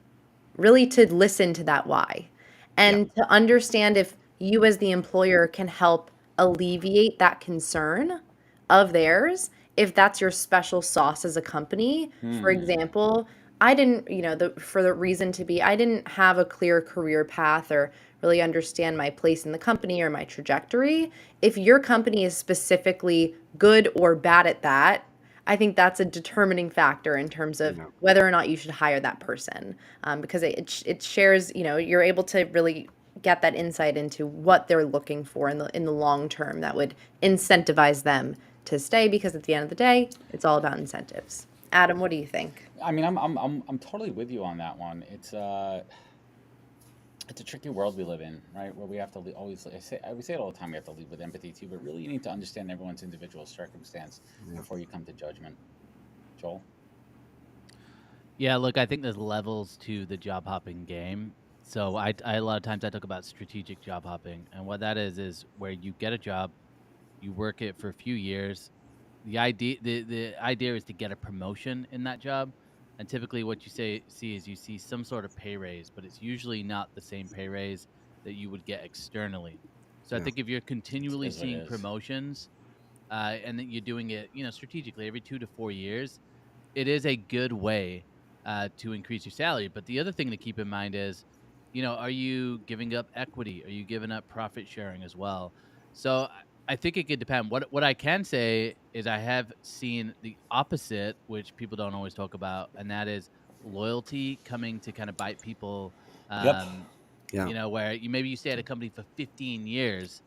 really to listen to that why Yeah. and to understand if you as the employer can help alleviate that concern of theirs if that's your special sauce as a company. For Hmm. example, I didn't, for the reason to be, I didn't have a clear career path or really understand my place in the company or my trajectory. If your company is specifically good or bad at that, I think that's a determining factor in terms of Yeah. whether or not you should hire that person, because it shares, you're able to really get that insight into what they're looking for in the long term that would incentivize them to stay, because at the end of the day, it's all about incentives. Adam, what do you think? I mean, I'm totally with you on that one. It's a tricky world we live in, right? Where we have to always, we say it all the time, we have to lead with empathy too, but really you need to understand everyone's individual circumstance Yeah. before you come to judgment. Joel? Yeah, look, I think there's levels to the job hopping game. So I a lot of times I talk about strategic job hopping, and what that is where you get a job, you work it for a few years. The idea is to get a promotion in that job, and typically what see is you see some sort of pay raise, but it's usually not the same pay raise that you would get externally. So I Yeah. think if you're continually Is what it seeing is. promotions, and then you're doing it, strategically every 2 to 4 years, it is a good way to increase your salary. But the other thing to keep in mind is, are you giving up equity? Are you giving up profit sharing as well? So I think it could depend. What I can say is I have seen the opposite, which people don't always talk about, and that is loyalty coming to kind of bite people. Yep. Yeah. Where maybe you stay at a company for 15 years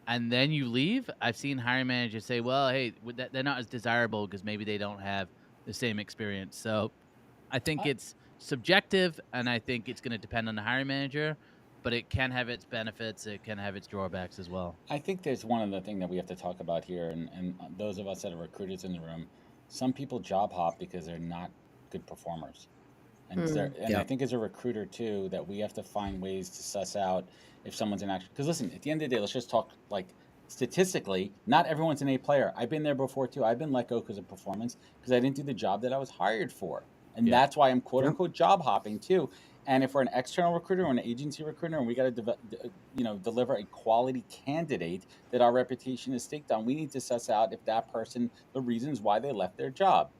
and then you leave. I've seen hiring managers say, "Well, hey, they're not as desirable because maybe they don't have the same experience." So I think I, it's subjective, and I think it's going to depend on the hiring manager, but it can have its benefits. It can have its drawbacks as well. I think there's one other thing that we have to talk about here, and those of us that are recruiters in the room, some people job hop because they're not good performers. Hmm. And I Yeah. think as a recruiter too, that we have to find ways to suss out if someone's an actual. Because listen, at the end of the day, let's just talk like statistically, not everyone's an A player. I've been there before too. I've been let go because of performance, because I didn't do the job that I was hired for. And that's why I'm quote unquote job hopping too. And if we're an external recruiter or an agency recruiter and we got to deliver a quality candidate that our reputation is staked on, we need to suss out if that person, the reasons why they left their job.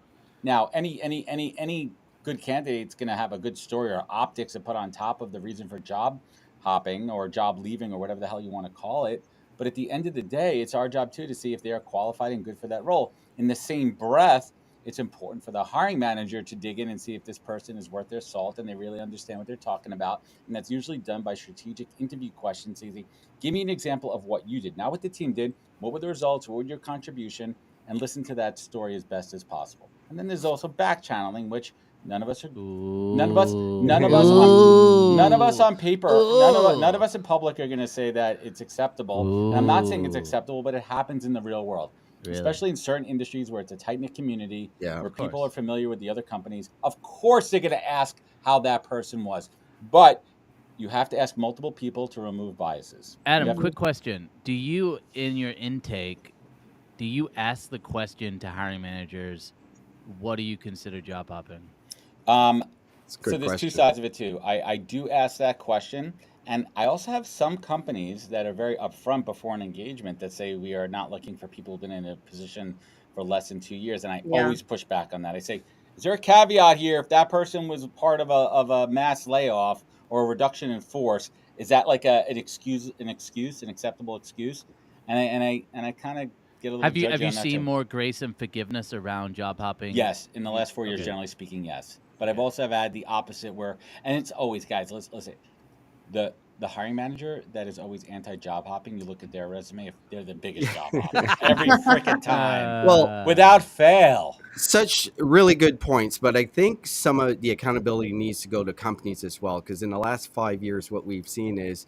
Now, any good candidate's going to have a good story or optics to put on top of the reason for job hopping or job leaving or whatever the hell you want to call it. But at the end of the day, it's our job too to see if they are qualified and good for that role. In the same breath, it's important for the hiring manager to dig in and see if this person is worth their salt and they really understand what they're talking about. And that's usually done by strategic interview questions. Easy. Give me an example of what you did, not what the team did. What were the results? What was your contribution? And listen to that story as best as possible. And then there's also back channeling, which none of us are. None of us on paper, none of us in public are going to say that it's acceptable. And I'm not saying it's acceptable, but it happens in the real world. Really? Especially in certain industries where it's a tight-knit community, where people are familiar with the other companies. Of course, they're going to ask how that person was. But you have to ask multiple people to remove biases. Adam, quick question. Do you, in your intake, do you ask the question to hiring managers, what do you consider job hopping? So there's two sides of it too. I do ask that question. And I also have some companies that are very upfront before an engagement that say we are not looking for people who've been in a position for less than 2 years. And I always push back on that. I say, is there a caveat here? If that person was part of a mass layoff or a reduction in force, is that like an acceptable excuse? And I kind of get a little. Have you seen more grace and forgiveness around job hopping? Yes, in the last 4 years, generally speaking, yes. But I've also had the opposite where, and it's always, guys, let's say, the hiring manager that is always anti-job hopping, you look at their resume, if they're the biggest job hopper every freaking time. Well, without fail. Such really good points, but I think some of the accountability needs to go to companies as well, because in the last 5 years, what we've seen is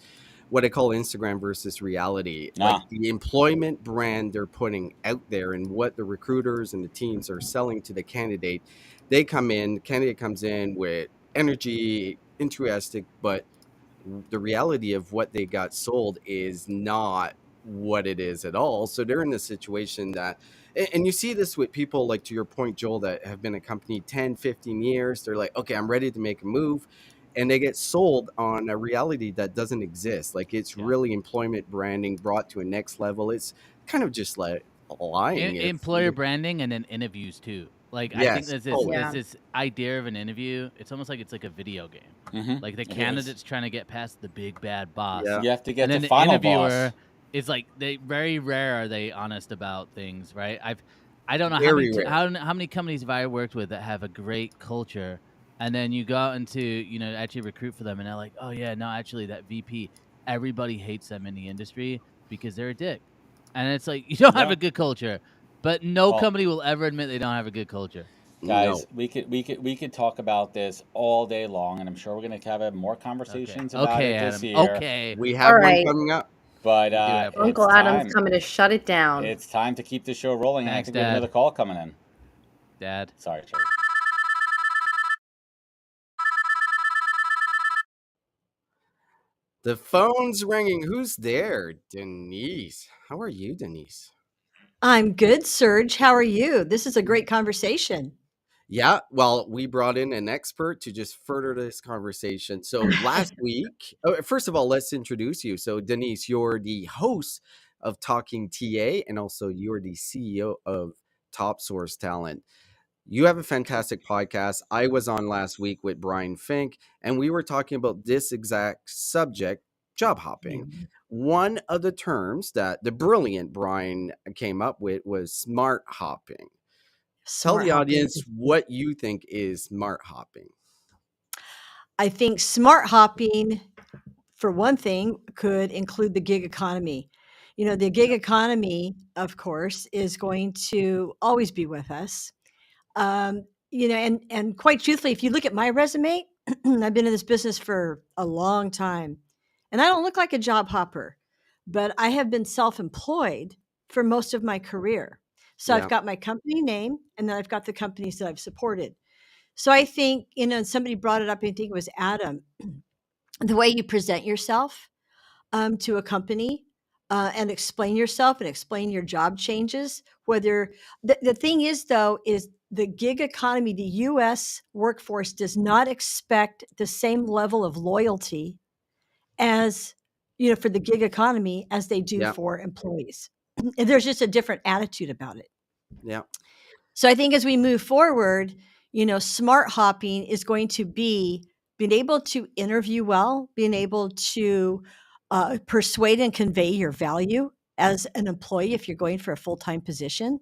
what I call Instagram versus reality. Like the employment brand they're putting out there and what the recruiters and the teams are selling to the candidate. They come in, the candidate comes in with energy, enthusiastic, but the reality of what they got sold is not what it is at all. So they're in a situation that, and you see this with people like, to your point, Joel, that have been a company 10, 15 years. They're like, okay, I'm ready to make a move. And they get sold on a reality that doesn't exist. Like it's really employment branding brought to a next level. It's kind of just like lying. Employer branding and then interviews too. Like I think there's this idea of an interview. It's almost like it's like a video game. Mm-hmm. Like the candidate's trying to get past the big bad boss. Yeah. You have to get and the then final interviewer boss. is like they very rare are they honest about things, right? I don't know how many companies have I worked with that have a great culture, and then you go out into actually recruit for them, and they're like, oh yeah, no, actually that VP, everybody hates them in the industry because they're a dick, and it's like you don't have a good culture. But no company will ever admit they don't have a good culture. Guys, we could talk about this all day long, and I'm sure we're going to have more conversations about it this year. Okay, we have one coming up. But Uncle Adam's coming to shut it down. It's time to keep the show rolling. Thanks, and I think we have another call coming in. Dad. Sorry, Charlie. The phone's ringing. Who's there? Denise. How are you, Denise? I'm good, Serge. How are you? This is a great conversation. Yeah, well, we brought in an expert to just further this conversation. So last week, first of all, let's introduce you. So Denise, you're the host of Talking TA, and also you're the CEO of Top Source Talent. You have a fantastic podcast. I was on last week with Brian Fink, and we were talking about this exact subject, job hopping. Mm-hmm. One of the terms that the brilliant Brian came up with was smart hopping. Tell the audience what you think is smart hopping. I think smart hopping, for one thing, could include the gig economy. The gig economy, of course, is going to always be with us. And quite truthfully, if you look at my resume, I've been in this business for a long time, and I don't look like a job hopper, but I have been self-employed for most of my career. So I've got my company name, and then I've got the companies that I've supported. So I think, somebody brought it up, I think it was Adam, the way you present yourself to a company and explain yourself and explain your job changes. Whether the thing is, though, is the gig economy, the U.S. workforce does not expect the same level of loyalty as, for the gig economy as they do Yeah. for employees. And there's just a different attitude about it. Yeah. So I think as we move forward, smart hopping is going to be being able to interview well, being able to persuade and convey your value as an employee if you're going for a full-time position.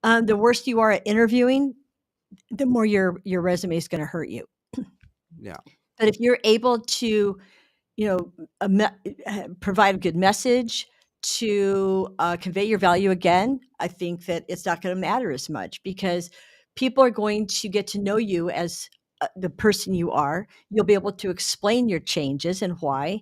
The worse you are at interviewing, the more your resume is going to hurt you. Yeah. But if you're able to, provide a good message to convey your value again, I think that it's not going to matter as much because people are going to get to know you as the person you are. You'll be able to explain your changes and why,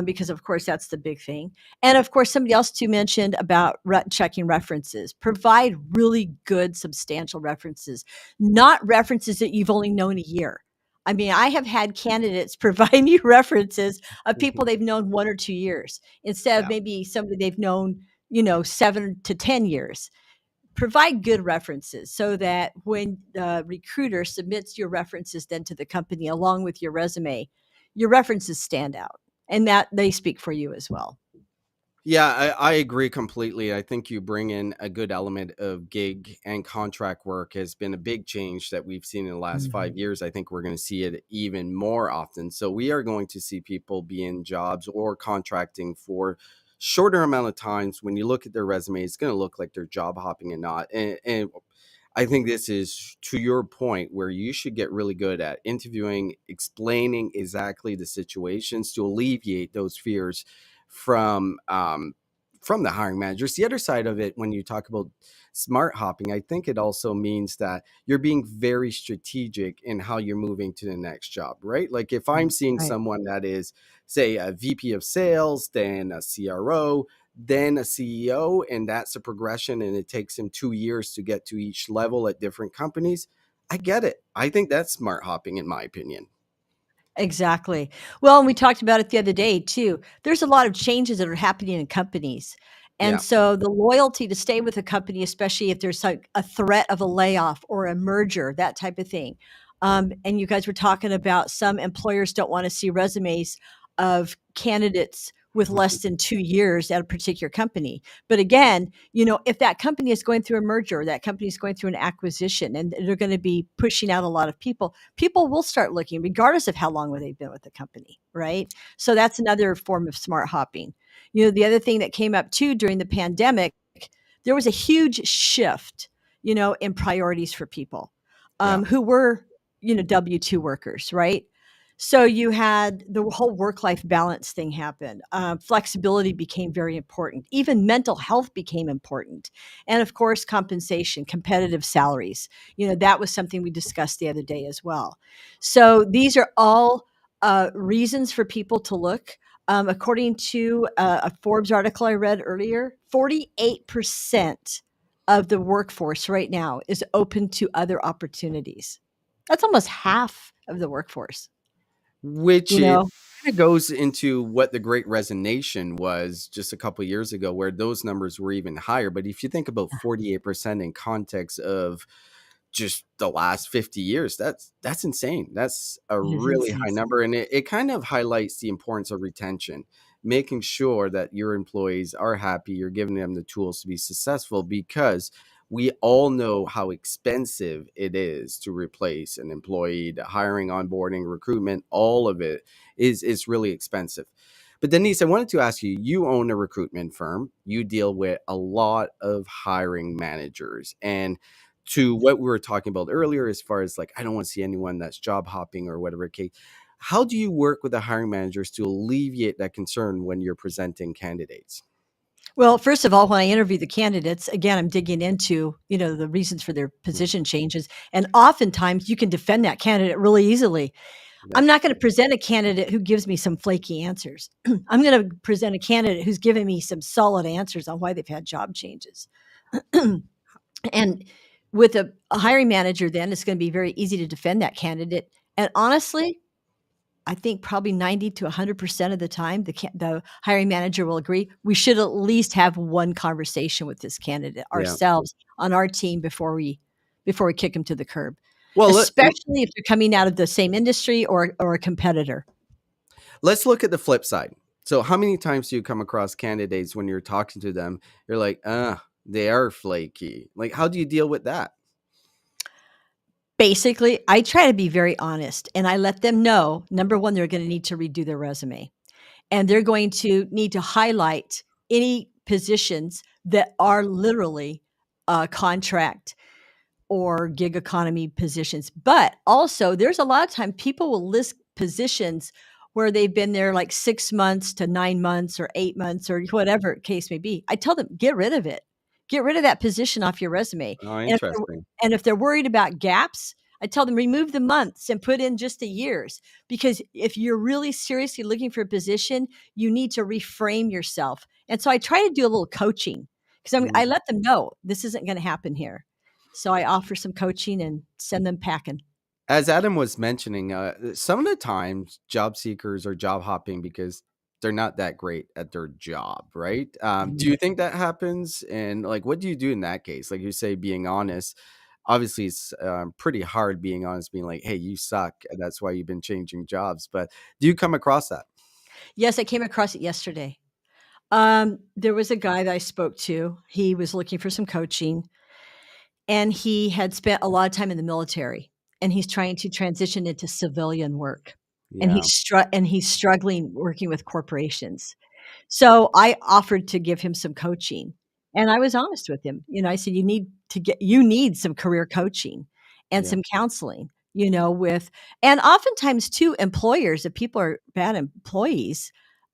because of course that's the big thing. And of course, somebody else too mentioned about checking references. Provide really good, substantial references, not references that you've only known a year. I mean, I have had candidates provide me references of people they've known 1 or 2 years instead of Yeah. maybe somebody they've known, 7 to 10 years. Provide good references so that when the recruiter submits your references then to the company along with your resume, your references stand out and that they speak for you as well. Yeah, I agree completely. I think you bring in a good element of gig and contract work has been a big change that we've seen in the last 5 years. I think we're going to see it even more often. So we are going to see people be in jobs or contracting for shorter amount of times. When you look at their resume, it's going to look like they're job hopping and not. And I think this is to your point where you should get really good at interviewing, explaining exactly the situations to alleviate those fears from the hiring managers. The other side of it, when you talk about smart hopping, I think it also means that you're being very strategic in how you're moving to the next job, right? Like if I'm seeing Right. someone that is, say, a VP of sales, then a CRO, then a CEO, and that's a progression, and it takes him 2 years to get to each level at different companies. I get it. I think that's smart hopping, in my opinion. Exactly. Well, and we talked about it the other day too. There's a lot of changes that are happening in companies. And Yeah. so the loyalty to stay with a company, especially if there's like a threat of a layoff or a merger, that type of thing. And you guys were talking about some employers don't want to see resumes of candidates with less than 2 years at a particular company. But again, if that company is going through a merger, or that company is going through an acquisition, and they're going to be pushing out a lot of people, people will start looking regardless of how long they've been with the company, right? So that's another form of smart hopping. The other thing that came up too during the pandemic, there was a huge shift, in priorities for people Yeah. who were, W-2 workers, right? So you had the whole work-life balance thing happen. Flexibility became very important. Even mental health became important. And of course, compensation, competitive salaries. That was something we discussed the other day as well. So these are all reasons for people to look. According to a Forbes article I read earlier, 48% of the workforce right now is open to other opportunities. That's almost half of the workforce. Which You it know? kind of goes into what the Great Resignation was just a couple years ago, where those numbers were even higher. But if you think about 48% in context of just the last 50 years, that's insane. That's a really high It's number. And it kind of highlights the importance of retention, making sure that your employees are happy, you're giving them the tools to be successful, because we all know how expensive it is to replace an employee. The hiring, onboarding, recruitment, all of it is really expensive. But Denise, I wanted to ask you, you own a recruitment firm. You deal with a lot of hiring managers. And to what we were talking about earlier, as far as like, I don't want to see anyone that's job hopping or whatever case, how do you work with the hiring managers to alleviate that concern when you're presenting candidates? Well, first of all, when I interview the candidates, again, I'm digging into, the reasons for their position changes. And oftentimes you can defend that candidate really easily. Yeah. I'm not going to present a candidate who gives me some flaky answers. I'm going to present a candidate who's giving me some solid answers on why they've had job changes. And with a hiring manager, then it's going to be very easy to defend that candidate. And honestly, I think probably 90 to 100% of the time, the hiring manager will agree we should at least have one conversation with this candidate Yeah. ourselves on our team before we kick them to the curb. Well, Especially if you're coming out of the same industry or a competitor. let's look at the flip side. So how many times do you come across candidates when you're talking to them, you're like, they are flaky. Like, how do you deal with that? Basically, I try to be very honest, and I let them know, number one, they're going to need to redo their resume, and they're going to need to highlight any positions that are literally contract or gig economy positions. But also, there's a lot of time people will list positions where they've been there like 6 months to 9 months or 8 months or whatever case may be. I tell them, get rid of it. Get rid of that position off your resume. Oh, interesting. And if they're worried about gaps, I tell them remove the months and put in just the years. Because if you're really seriously looking for a position, you need to reframe yourself. And so I try to do a little coaching because I let them know this isn't going to happen here. So I offer some coaching and send them packing. As Adam was mentioning, some of the times job seekers are job hopping because they're not that great at their job, right? Do you think that happens? And like, what do you do in that case? Like you say, being honest. Obviously, it's pretty hard being honest, being like, hey, you suck. And that's why you've been changing jobs. But do you come across that? Yes, I came across it yesterday. There was a guy that I spoke to. He was looking for some coaching, and he had spent a lot of time in the military, and he's trying to transition into civilian work. And he's struggling working with corporations. So I offered to give him some coaching, and I was honest with him. I said, you need some career coaching and some counseling, and oftentimes too, employers, if people are bad employees,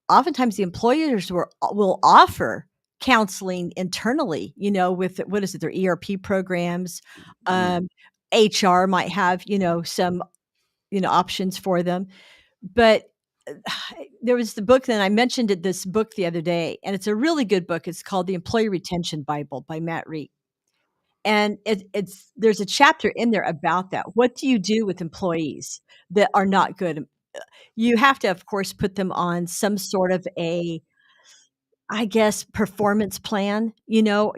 oftentimes the employers will offer counseling internally, with what is it, their ERP programs. HR might have, some, options for them. But there was the book that I mentioned this book the other day, and it's a really good book. It's called The Employee Retention Bible by Matt Reed. And there's a chapter in there about that. What do you do with employees that are not good? You have to, of course, put them on some sort of performance plan,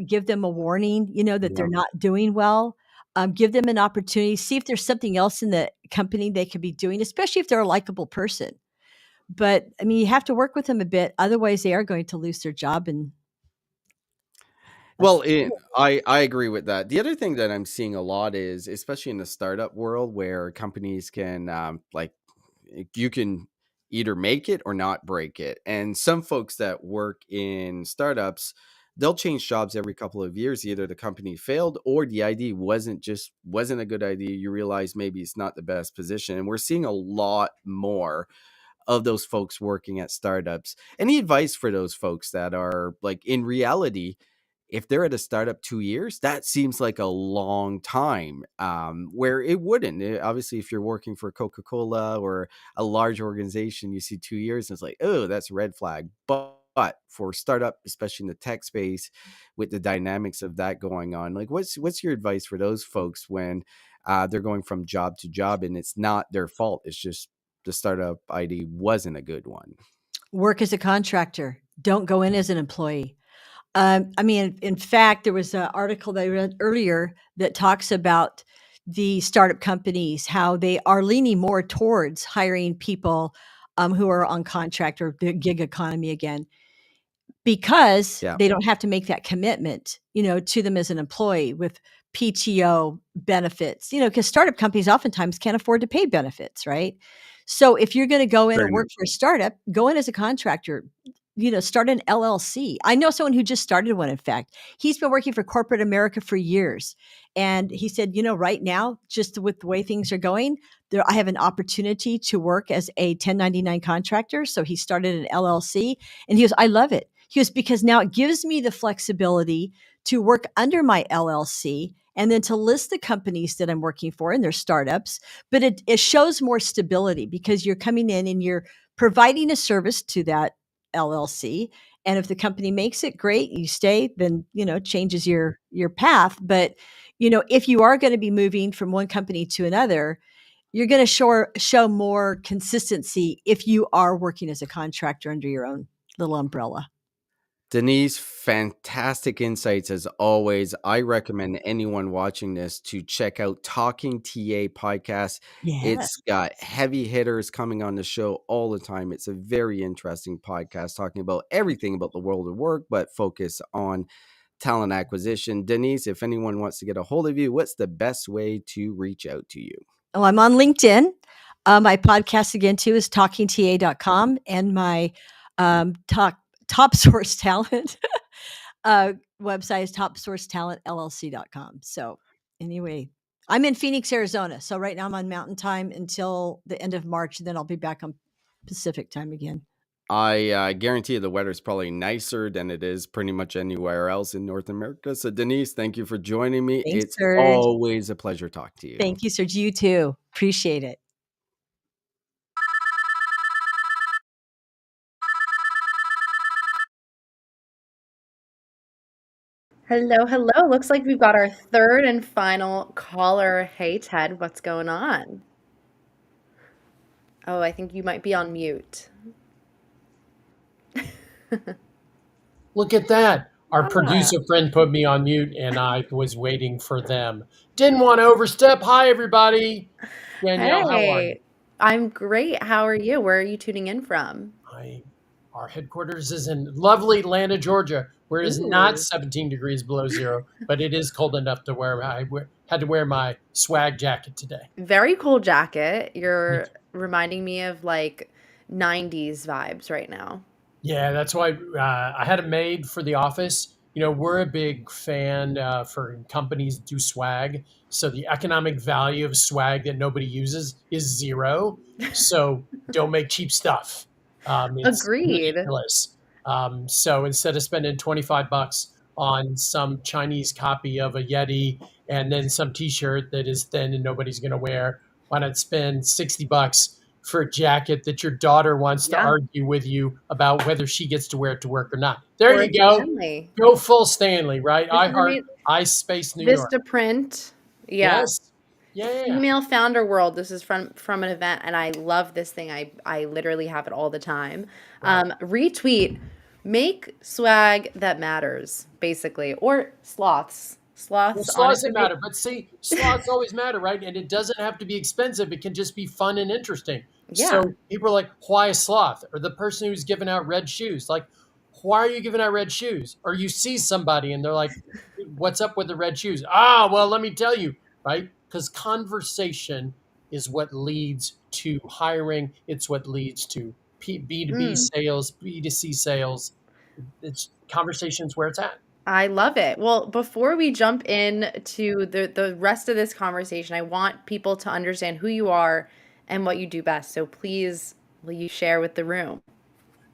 give them a warning, that they're not doing well. Give them an opportunity, see if there's something else in the company they could be doing, especially if they're a likable person. But I mean, you have to work with them a bit. Otherwise, they are going to lose their job. And well, I agree with that. The other thing that I'm seeing a lot is, especially in the startup world, where companies can you can either make it or not break it. And some folks that work in startups, they'll change jobs every couple of years. Either the company failed or the idea wasn't a good idea. You realize maybe it's not the best position. And we're seeing a lot more of those folks working at startups. Any advice for those folks that are like, in reality, if they're at a startup 2 years, that seems like a long time, where it wouldn't. Obviously, if you're working for Coca-Cola or a large organization, you see 2 years and it's like, oh, that's a red flag. But for startup, especially in the tech space, with the dynamics of that going on, like what's your advice for those folks when they're going from job to job and it's not their fault? It's just the startup ID wasn't a good one. Work as a contractor. Don't go in as an employee. I mean, in fact, there was an article that I read earlier that talks about the startup companies, how they are leaning more towards hiring people who are on contract or the gig economy again, because they don't have to make that commitment, to them as an employee with PTO benefits, because startup companies oftentimes can't afford to pay benefits, right? So if you're going to go in and work for a startup, go in as a contractor. Start an LLC. I know someone who just started one. In fact, he's been working for corporate America for years. And he said, right now, just with the way things are going, I have an opportunity to work as a 1099 contractor. So he started an LLC, and he goes, I love it. He goes, because now it gives me the flexibility to work under my LLC and then to list the companies that I'm working for and their startups. But it shows more stability because you're coming in and you're providing a service to that LLC. And if the company makes it, great, you stay, then, changes your path. But, if you are going to be moving from one company to another, you're going to show more consistency if you are working as a contractor under your own little umbrella. Denise, fantastic insights as always. I recommend anyone watching this to check out Talking TA podcast. Yeah. It's got heavy hitters coming on the show all the time. It's a very interesting podcast talking about everything about the world of work, but focus on talent acquisition. Denise, if anyone wants to get a hold of you, what's the best way to reach out to you? Oh, I'm on LinkedIn. My podcast again too is talkingta.com, and my top source talent website is topsourcetalentlc.com. So anyway, I'm in Phoenix, Arizona. So right now I'm on Mountain Time until the end of March, and then I'll be back on Pacific Time again. I guarantee the weather is probably nicer than it is pretty much anywhere else in North America. So Denise, thank you for joining me. Thanks, it's Serge. always a pleasure talking to you. Thank you, Serge. You too. Appreciate it. Hello, hello. Looks like we've got our third and final caller. Hey, Ted, what's going on? Oh, I think you might be on mute. Look at that. Our producer friend put me on mute, and I was waiting for them. Didn't want to overstep. Hi, everybody. Danielle, how are you? I'm great. How are you? Where are you tuning in from? Our headquarters is in lovely Atlanta, Georgia, where it is not 17 degrees below zero, but it is cold enough to where I had to wear my swag jacket today. Very cool jacket. You're reminding me of like 90s vibes right now. Yeah, that's why I had it made for the office. You know, we're a big fan for companies that do swag. So the economic value of swag that nobody uses is zero. So don't make cheap stuff. It's Agreed. ridiculous. So instead of spending $25 on some Chinese copy of a Yeti and then some T-shirt that is thin and nobody's going to wear, why not spend $60 for a jacket that your daughter wants to argue with you about whether she gets to wear it to work or not? There you go. Stanley. Go full Stanley, right? iSpace New York. Vista Print. Yes. Yeah. Female Founder World. This is from an event, and I love this thing. I literally have it all the time. Right. Retweet. Make swag that matters, basically, or sloths. Sloths that matter, but see, sloths always matter, right? And it doesn't have to be expensive. It can just be fun and interesting. Yeah. So people are like, why a sloth? Or the person who's giving out red shoes. Like, why are you giving out red shoes? Or you see somebody and they're like, what's up with the red shoes? Well, let me tell you, right? Because conversation is what leads to hiring. It's what leads to B2B sales, B2C sales. It's conversations where it's at. I love it. Well, before we jump into the rest of this conversation, I want people to understand who you are and what you do best. So please, will you share with the room?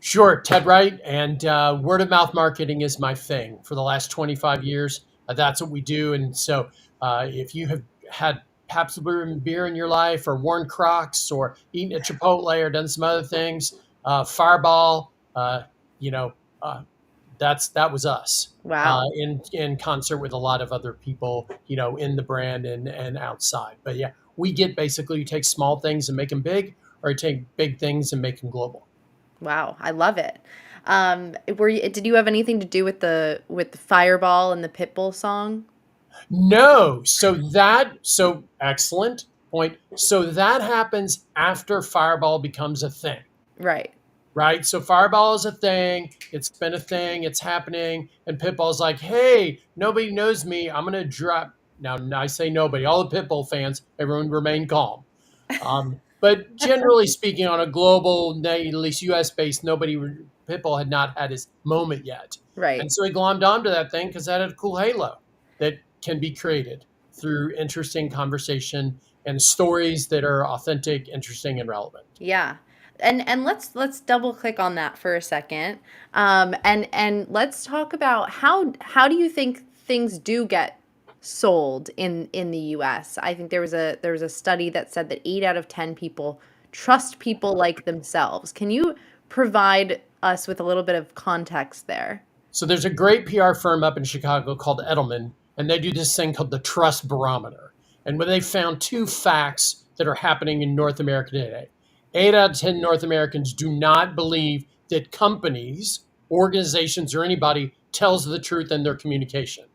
Sure, Ted Wright, and word of mouth marketing is my thing. For the last 25 years, that's what we do. And so if you have had Pabst Blue Ribbon beer in your life, or worn Crocs, or eaten at Chipotle, or done some other things, Fireball, that was us. Wow. In concert with a lot of other people, in the brand and outside. But yeah, we get basically, you take small things and make them big, or you take big things and make them global. Wow, I love it. Did you have anything to do with the Fireball and the Pitbull song? No. So excellent point. So that happens after Fireball becomes a thing. Right. So Fireball is a thing. It's been a thing. It's happening. And Pitbull's like, hey, nobody knows me. I'm going to drop. Now, I say nobody. All the Pitbull fans, everyone remain calm. But generally speaking, on a global, at least US-based, Pitbull had not had his moment yet. Right. And so he glommed onto that thing because that had a cool halo that can be created through interesting conversation and stories that are authentic, interesting, and relevant. Yeah. And let's double click on that for a second. And let's talk about how do you think things do get sold in the US? I think there was a study that said that 8 out of 10 people trust people like themselves. Can you provide us with a little bit of context there? So there's a great PR firm up in Chicago called Edelman, and they do this thing called the Trust Barometer. And when they found 2 facts that are happening in North America today. 8 out of 10 North Americans do not believe that companies, organizations, or anybody tells the truth in their communication.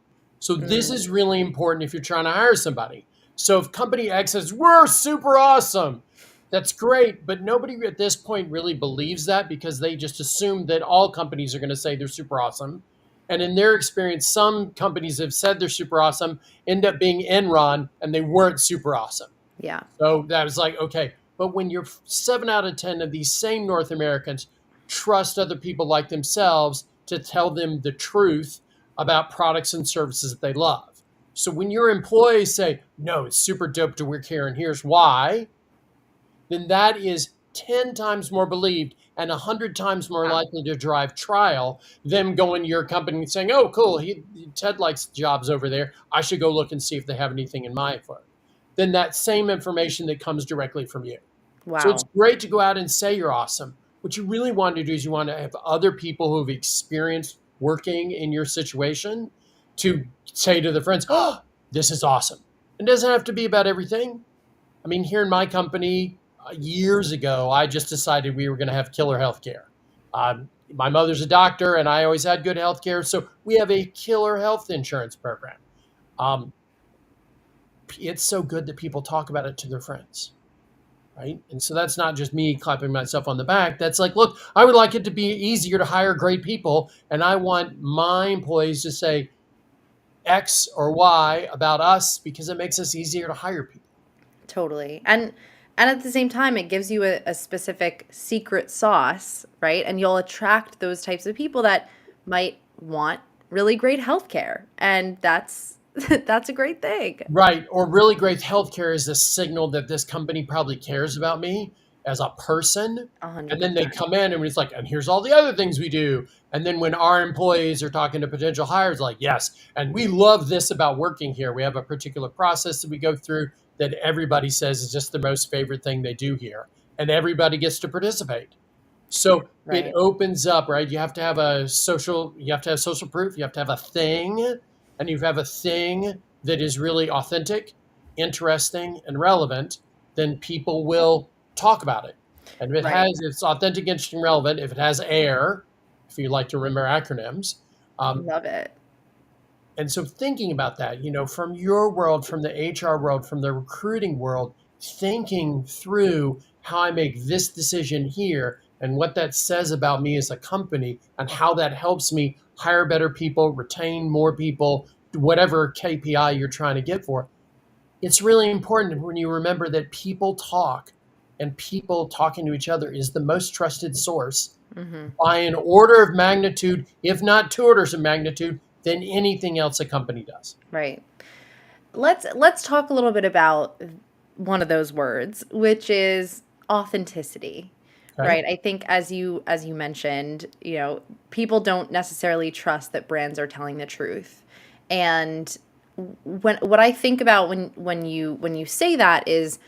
So this is really important if you're trying to hire somebody. So if company X says, we're super awesome, that's great, but nobody at this point really believes that because they just assume that all companies are going to say they're super awesome. And in their experience, some companies have said they're super awesome, end up being Enron, and they weren't super awesome. Yeah. So that was like, okay. But when you're 7 out of 10 of these same North Americans trust other people like themselves to tell them the truth about products and services that they love. So when your employees say, no, it's super dope to work here and here's why, then that is 10 times more believed and 100 times more likely to drive trial than going to your company and saying, oh, cool, Ted likes jobs over there. I should go look and see if they have anything in mind for it. Then that same information that comes directly from you. Wow. So it's great to go out and say you're awesome. What you really want to do is you want to have other people who've experienced working in your situation to say to their friends, oh, this is awesome. It doesn't have to be about everything. I mean, here in my company, years ago, I just decided we were going to have killer healthcare. My mother's a doctor, and I always had good healthcare, so we have a killer health insurance program. It's so good that people talk about it to their friends, right? And so that's not just me clapping myself on the back. That's like, look, I would like it to be easier to hire great people, and I want my employees to say X or Y about us because it makes us easier to hire people. Totally. And at the same time, it gives you a specific secret sauce, right? And you'll attract those types of people that might want really great healthcare. And that's a great thing. Right. Or really great healthcare is a signal that this company probably cares about me as a person. 100%. And then they come in and it's like, and here's all the other things we do. And then when our employees are talking to potential hires, like, yes, and we love this about working here. We have a particular process that we go through that everybody says is just the most favorite thing they do here. And everybody gets to participate. So It opens up, right? You have to have social proof. You have to have a thing, and you have a thing that is really authentic, interesting, and relevant, then people will talk about it. And if it's authentic, interesting, relevant, if it has AIR, if you like to remember acronyms. Love it. And so thinking about that, from your world, from the HR world, from the recruiting world, thinking through how I make this decision here and what that says about me as a company and how that helps me hire better people, retain more people, whatever KPI you're trying to get for. It's really important when you remember that people talk, and people talking to each other is the most trusted source by an order of magnitude, if not 2 orders of magnitude, than anything else a company does. Right. Let's talk a little bit about one of those words, which is authenticity. Okay. Right. I think as you mentioned, people don't necessarily trust that brands are telling the truth. And what I think about when you say that is,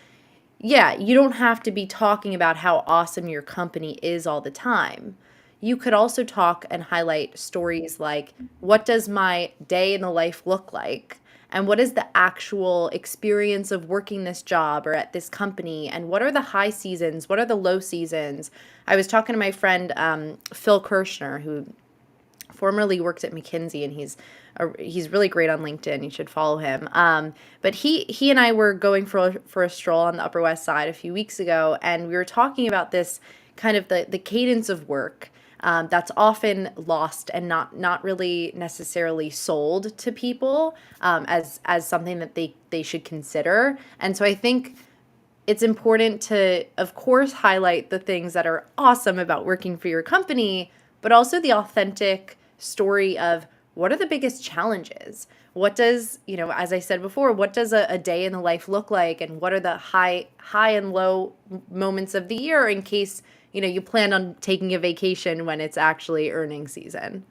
yeah, you don't have to be talking about how awesome your company is all the time. You could also talk and highlight stories like, what does my day in the life look like? And what is the actual experience of working this job or at this company? And what are the high seasons? What are the low seasons? I was talking to my friend, Phil Kirshner, who formerly worked at McKinsey, and he's really great on LinkedIn. You should follow him. But he and I were going for a stroll on the Upper West Side a few weeks ago, and we were talking about this kind of the cadence of work. That's often lost and not really necessarily sold to people as something that they should consider. And so I think it's important to, of course, highlight the things that are awesome about working for your company, but also the authentic story of what are the biggest challenges? What does, as I said before, what does a day in the life look like? And what are the high and low moments of the year in case you plan on taking a vacation when it's actually earnings season.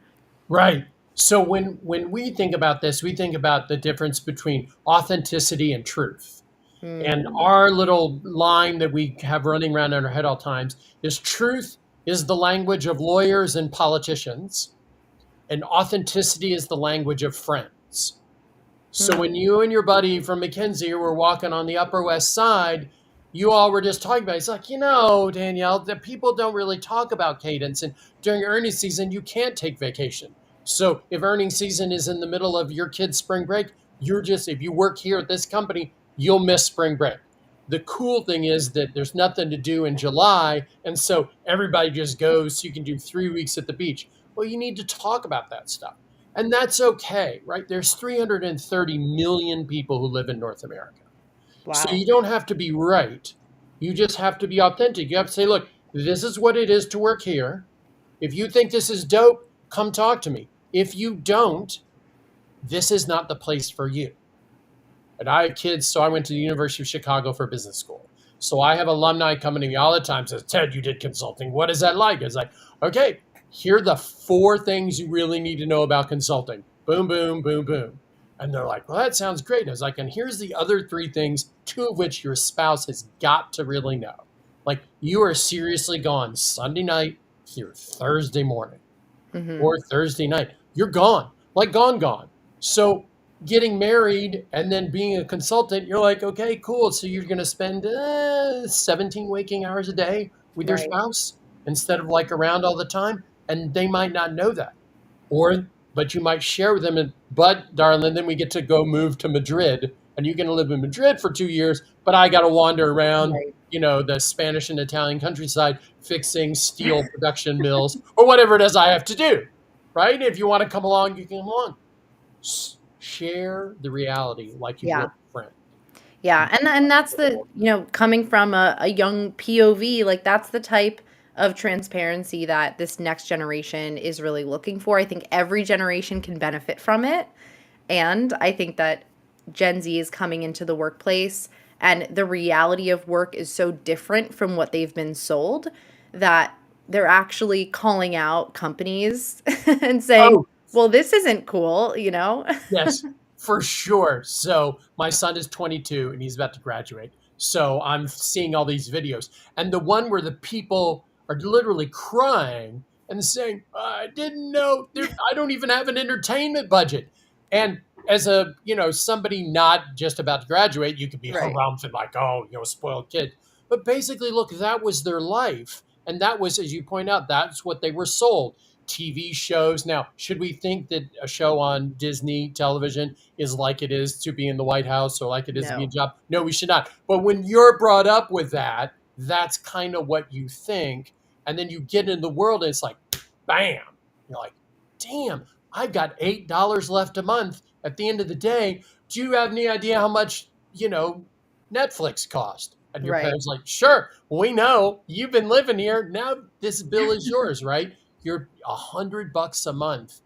Right. So when we think about this, we think about the difference between authenticity and truth. And our little line that we have running around in our head all times is truth is the language of lawyers and politicians, and authenticity is the language of friends. So when you and your buddy from McKinsey were walking on the Upper West Side, you all were just talking about. It's like, Danielle, the people don't really talk about cadence. And during earnings season, you can't take vacation. So if earnings season is in the middle of your kid's spring break, if you work here at this company, you'll miss spring break. The cool thing is that there's nothing to do in July. And so everybody just goes, so you can do 3 weeks at the beach. Well, you need to talk about that stuff. And that's okay, right? There's 330 million people who live in North America. Wow. So you don't have to be right. You just have to be authentic. You have to say, look, this is what it is to work here. If you think this is dope, come talk to me. If you don't, this is not the place for you. And I have kids, so I went to the University of Chicago for business school. So I have alumni coming to me all the time, says, Ted, you did consulting. What is that like? It's like, okay, here are the 4 things you really need to know about consulting. Boom, boom, boom, boom. And they're like, well, that sounds great. And I was like, and here's the other 3 things, 2 of which your spouse has got to really know. Like, you are seriously gone Sunday night through Thursday morning or Thursday night. You're gone, like gone. So getting married and then being a consultant, you're like, okay, cool. So you're going to spend 17 waking hours a day with your spouse instead of like around all the time. And they might not know that. But you might share with them, but darling, then we get to go move to Madrid and you're going to live in Madrid for 2 years, but I got to wander around, the Spanish and Italian countryside, fixing steel production mills or whatever it is I have to do, right? If you want to come along, you can come along. Share the reality like you would a friend. Yeah. And that's the, coming from a young POV, like that's the type of transparency that this next generation is really looking for. I think every generation can benefit from it. And I think that Gen Z is coming into the workplace and the reality of work is so different from what they've been sold that they're actually calling out companies and saying, well, this isn't cool, Yes, for sure. So my son is 22 and he's about to graduate. So I'm seeing all these videos. And the one where the people are literally crying and saying, I didn't know, I don't even have an entertainment budget. And as somebody not just about to graduate, you could be harumphed and like, spoiled kid. But basically, look, that was their life. And that was, as you point out, that's what they were sold. TV shows. Now, should we think that a show on Disney television is like it is to be in the White House or like it is to be a job? No, we should not. But when you're brought up with that, that's kind of what you think. And then you get in the world and it's like, bam. You're like, damn, I've got $8 left a month at the end of the day. Do you have any idea how much, Netflix cost? And your parents like, sure, we know. You've been living here. Now this bill is yours, right? You're $100 a month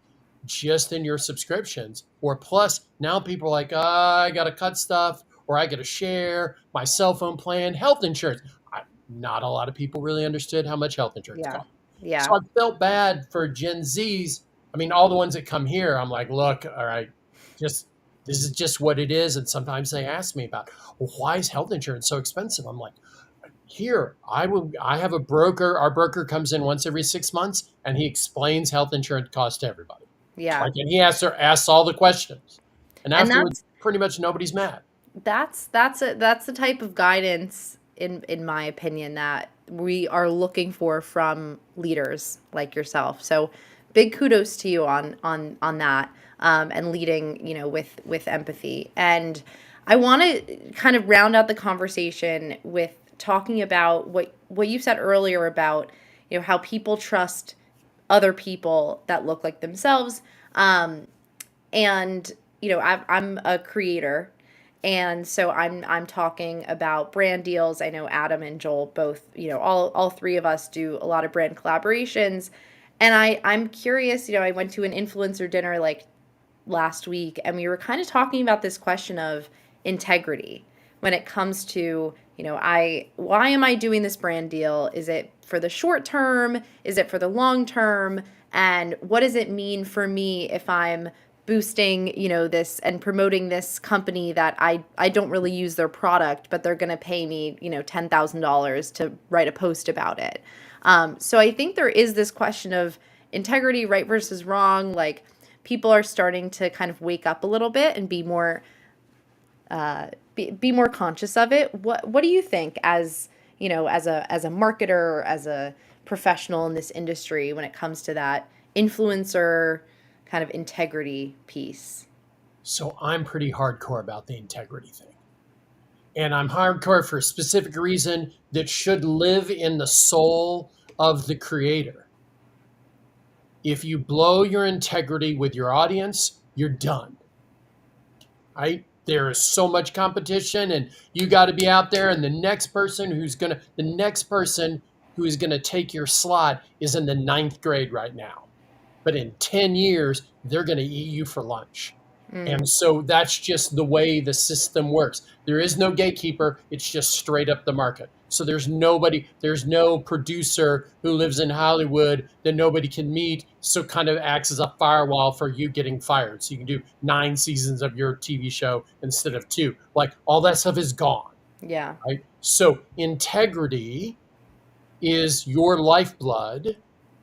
just in your subscriptions, or plus now people are like, I got to cut stuff, or I got to share my cell phone plan, health insurance. Not a lot of people really understood how much health insurance cost. Yeah. So I felt bad for Gen Zs. I mean, all the ones that come here, I'm like, look, all right, this is just what it is. And sometimes they ask me about, well, why is health insurance so expensive? I'm like, here, I have a broker. Our broker comes in once every 6 months and he explains health insurance costs to everybody. Yeah. And he asks all the questions. And afterwards, pretty much nobody's mad. That's the type of guidance, in my opinion, that we are looking for from leaders like yourself. So big kudos to you on that, and leading, with empathy. And I want to kind of round out the conversation with talking about what you said earlier about, how people trust other people that look like themselves. And, I'm a creator. And so I'm talking about brand deals. I know Adam and Joel both, all 3 of us do a lot of brand collaborations. And I'm curious, I went to an influencer dinner like last week and we were kind of talking about this question of integrity when it comes to, why am I doing this brand deal? Is it for the short term? Is it for the long term? And what does it mean for me if I'm boosting, this and promoting this company that I don't really use their product, but they're going to pay me, $10,000 to write a post about it. So I think there is this question of integrity, right versus wrong. Like people are starting to kind of wake up a little bit and be more be more conscious of it. What do you think, as as a marketer or as a professional in this industry, when it comes to that influencer kind of integrity piece? So I'm pretty hardcore about the integrity thing. And I'm hardcore for a specific reason that should live in the soul of the creator. If you blow your integrity with your audience, you're done. Right? There is so much competition, and you got to be out there. And the next person who's going to take your slot is in the 9th grade right now. But in 10 years, they're going to eat you for lunch. And so that's just the way the system works. There is no gatekeeper. It's just straight up the market. So there's no producer who lives in Hollywood that nobody can meet. So kind of acts as a firewall for you getting fired. So you can do 9 seasons of your TV show instead of 2. Like, all that stuff is gone. Yeah. Right. So integrity is your lifeblood.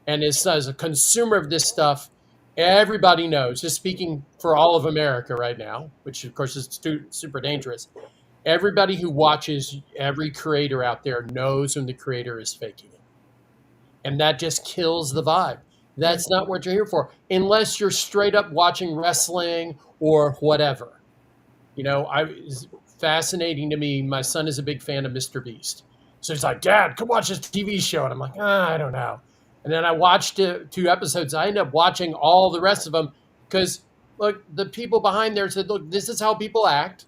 And as a consumer of this stuff, everybody knows, just speaking for all of America right now, which of course is super dangerous. Everybody who watches every creator out there knows when the creator is faking it. And that just kills the vibe. That's not what you're here for, unless you're straight up watching wrestling or whatever. It's fascinating to me. My son is a big fan of Mr. Beast. So he's like, Dad, come watch this TV show. And I'm like, I don't know. And then I watched 2 episodes. I ended up watching all the rest of them because, look, the people behind there said, look, this is how people act.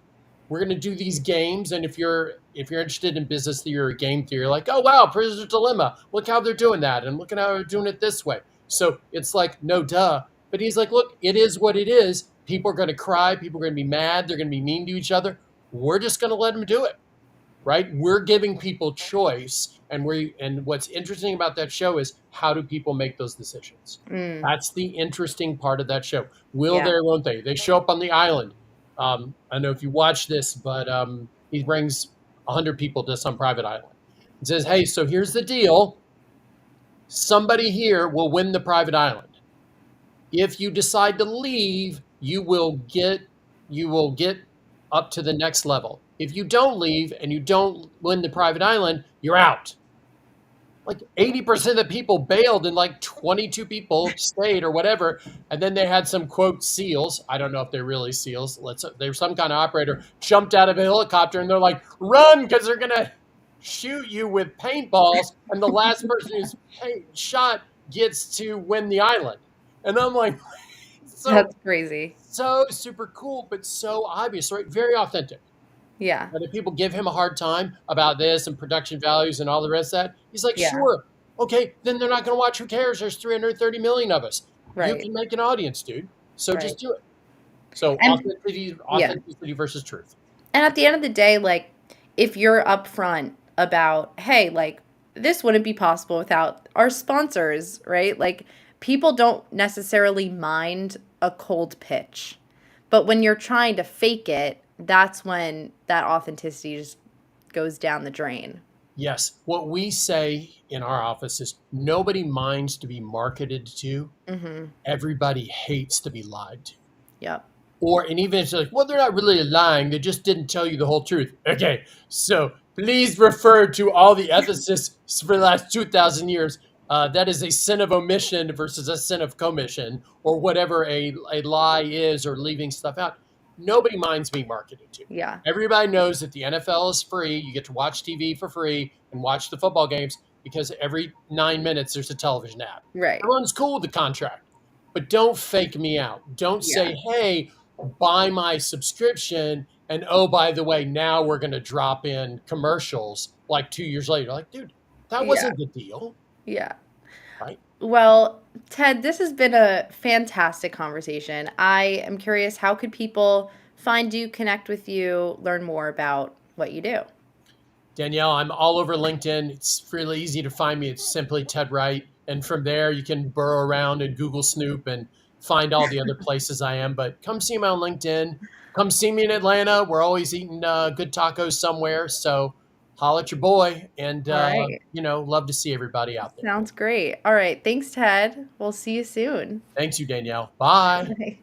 We're going to do these games. And if you're interested in business theory or game theory, you're like, oh, wow, Prisoner's Dilemma. Look how they're doing that. And look at how they're doing it this way. So it's like, no duh. But he's like, look, it is what it is. People are going to cry. People are going to be mad. They're going to be mean to each other. We're just going to let them do it. Right? We're giving people choice. And what's interesting about that show is, how do people make those decisions? That's the interesting part of that show. Will they or won't they? They show up on the island. I don't know if you watch this, but he brings 100 people to some private island and says, hey, so here's the deal. Somebody here will win the private island. If you decide to leave, you will get up to the next level. If you don't leave and you don't win the private island, you're out. Like 80% of the people bailed and like 22 people stayed or whatever. And then they had some, quote, SEALs. I don't know if they're really SEALs. There's some kind of operator jumped out of a helicopter and they're like, run, because they're going to shoot you with paintballs. And the last person who's shot gets to win the island. And I'm like, That's crazy. So super cool, but so obvious, right? Very authentic. Yeah. And if people give him a hard time about this and production values and all the rest of that, he's like, sure. Okay, then they're not going to watch. Who cares? There's 330 million of us. Right. You can make an audience, dude. So just do it. So authenticity versus truth. And at the end of the day, like, if you're upfront about, hey, like, this wouldn't be possible without our sponsors, right? Like, people don't necessarily mind a cold pitch. But when you're trying to fake it, that's when that authenticity just goes down the drain. Yes. What we say in our office is, nobody minds to be marketed to. Mm-hmm. Everybody hates to be lied to. Yep. And even if it's like, well, they're not really lying. They just didn't tell you the whole truth. Okay. So please refer to all the ethicists for the last 2,000 years. That is a sin of omission versus a sin of commission, or whatever a lie is, or leaving stuff out. Nobody minds being marketed to. Yeah. Everybody knows that the NFL is free. You get to watch TV for free and watch the football games because every 9 minutes there's a television ad. Right. Everyone's cool with the contract. But don't fake me out. Don't say, hey, buy my subscription. And oh, by the way, now we're going to drop in commercials like 2 years later. Like, dude, that wasn't the deal. Yeah. Right. Well, Ted, this has been a fantastic conversation. I am curious, how could people find you, connect with you, learn more about what you do? Danielle, I'm all over LinkedIn. It's really easy to find me. It's simply Ted Wright. And from there, you can burrow around and Google Snoop and find all the other places I am. But come see me on LinkedIn. Come see me in Atlanta. We're always eating good tacos somewhere. So holla at your boy, and love to see everybody out there. Sounds great. All right. Thanks, Ted. We'll see you soon. Thanks you, Danielle. Bye. Bye.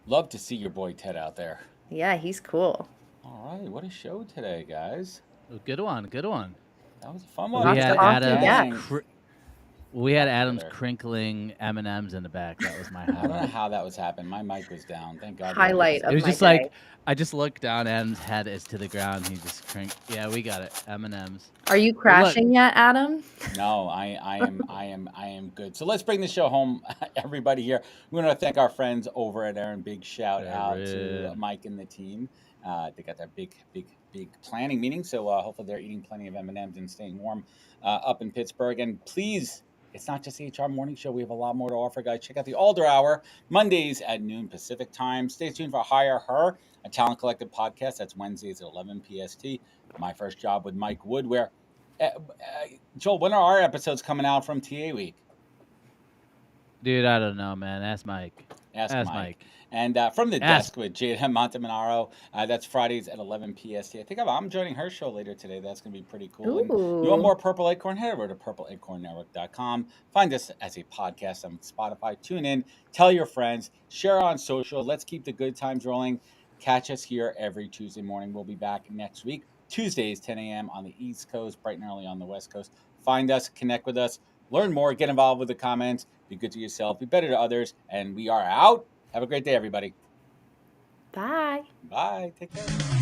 Love to see your boy Ted out there. Yeah, he's cool. All right, what a show today, guys. Good one. Good one. That was a fun one. We had Adam's Twitter. crinkling M&Ms in the back. That was my I don't know highlight. how that was happening. My mic was down. Thank God. Highlight of It was my just day. like I just looked down. Adam's head is to the ground. He just crinked. Yeah, we got it. M&Ms. Are you crashing yet, Adam? No, I am good. So let's bring the show home, everybody here. We want to thank our friends over at ERIN. Big shout out to Mike and the team. They got their big planning meeting. So hopefully they're eating plenty of M&Ms and staying warm up in Pittsburgh. And please, it's not just the HR morning show. We have a lot more to offer, guys. Check out the Alder Hour, Mondays at noon Pacific time. Stay tuned for Hire Her, a Talent Collective podcast. That's Wednesdays at 11 PST. My First Job with Mike Wood, where Joel, when are our episodes coming out from TA Week? Dude, I don't know, man. Ask Mike. Ask Mike. And from the desk with Jada Montemanaro, that's Fridays at 11 PST. I think I'm joining her show later today. That's going to be pretty cool. And you want more Purple Acorn? Head over to purpleacornnetwork.com. Find us as a podcast on Spotify. Tune in. Tell your friends. Share on social. Let's keep the good times rolling. Catch us here every Tuesday morning. We'll be back next week. Tuesdays, 10 a.m. on the East Coast, bright and early on the West Coast. Find us, connect with us, learn more, get involved with the comments, be good to yourself, be better to others, and we are out. Have a great day, everybody. Bye. Bye. Take care.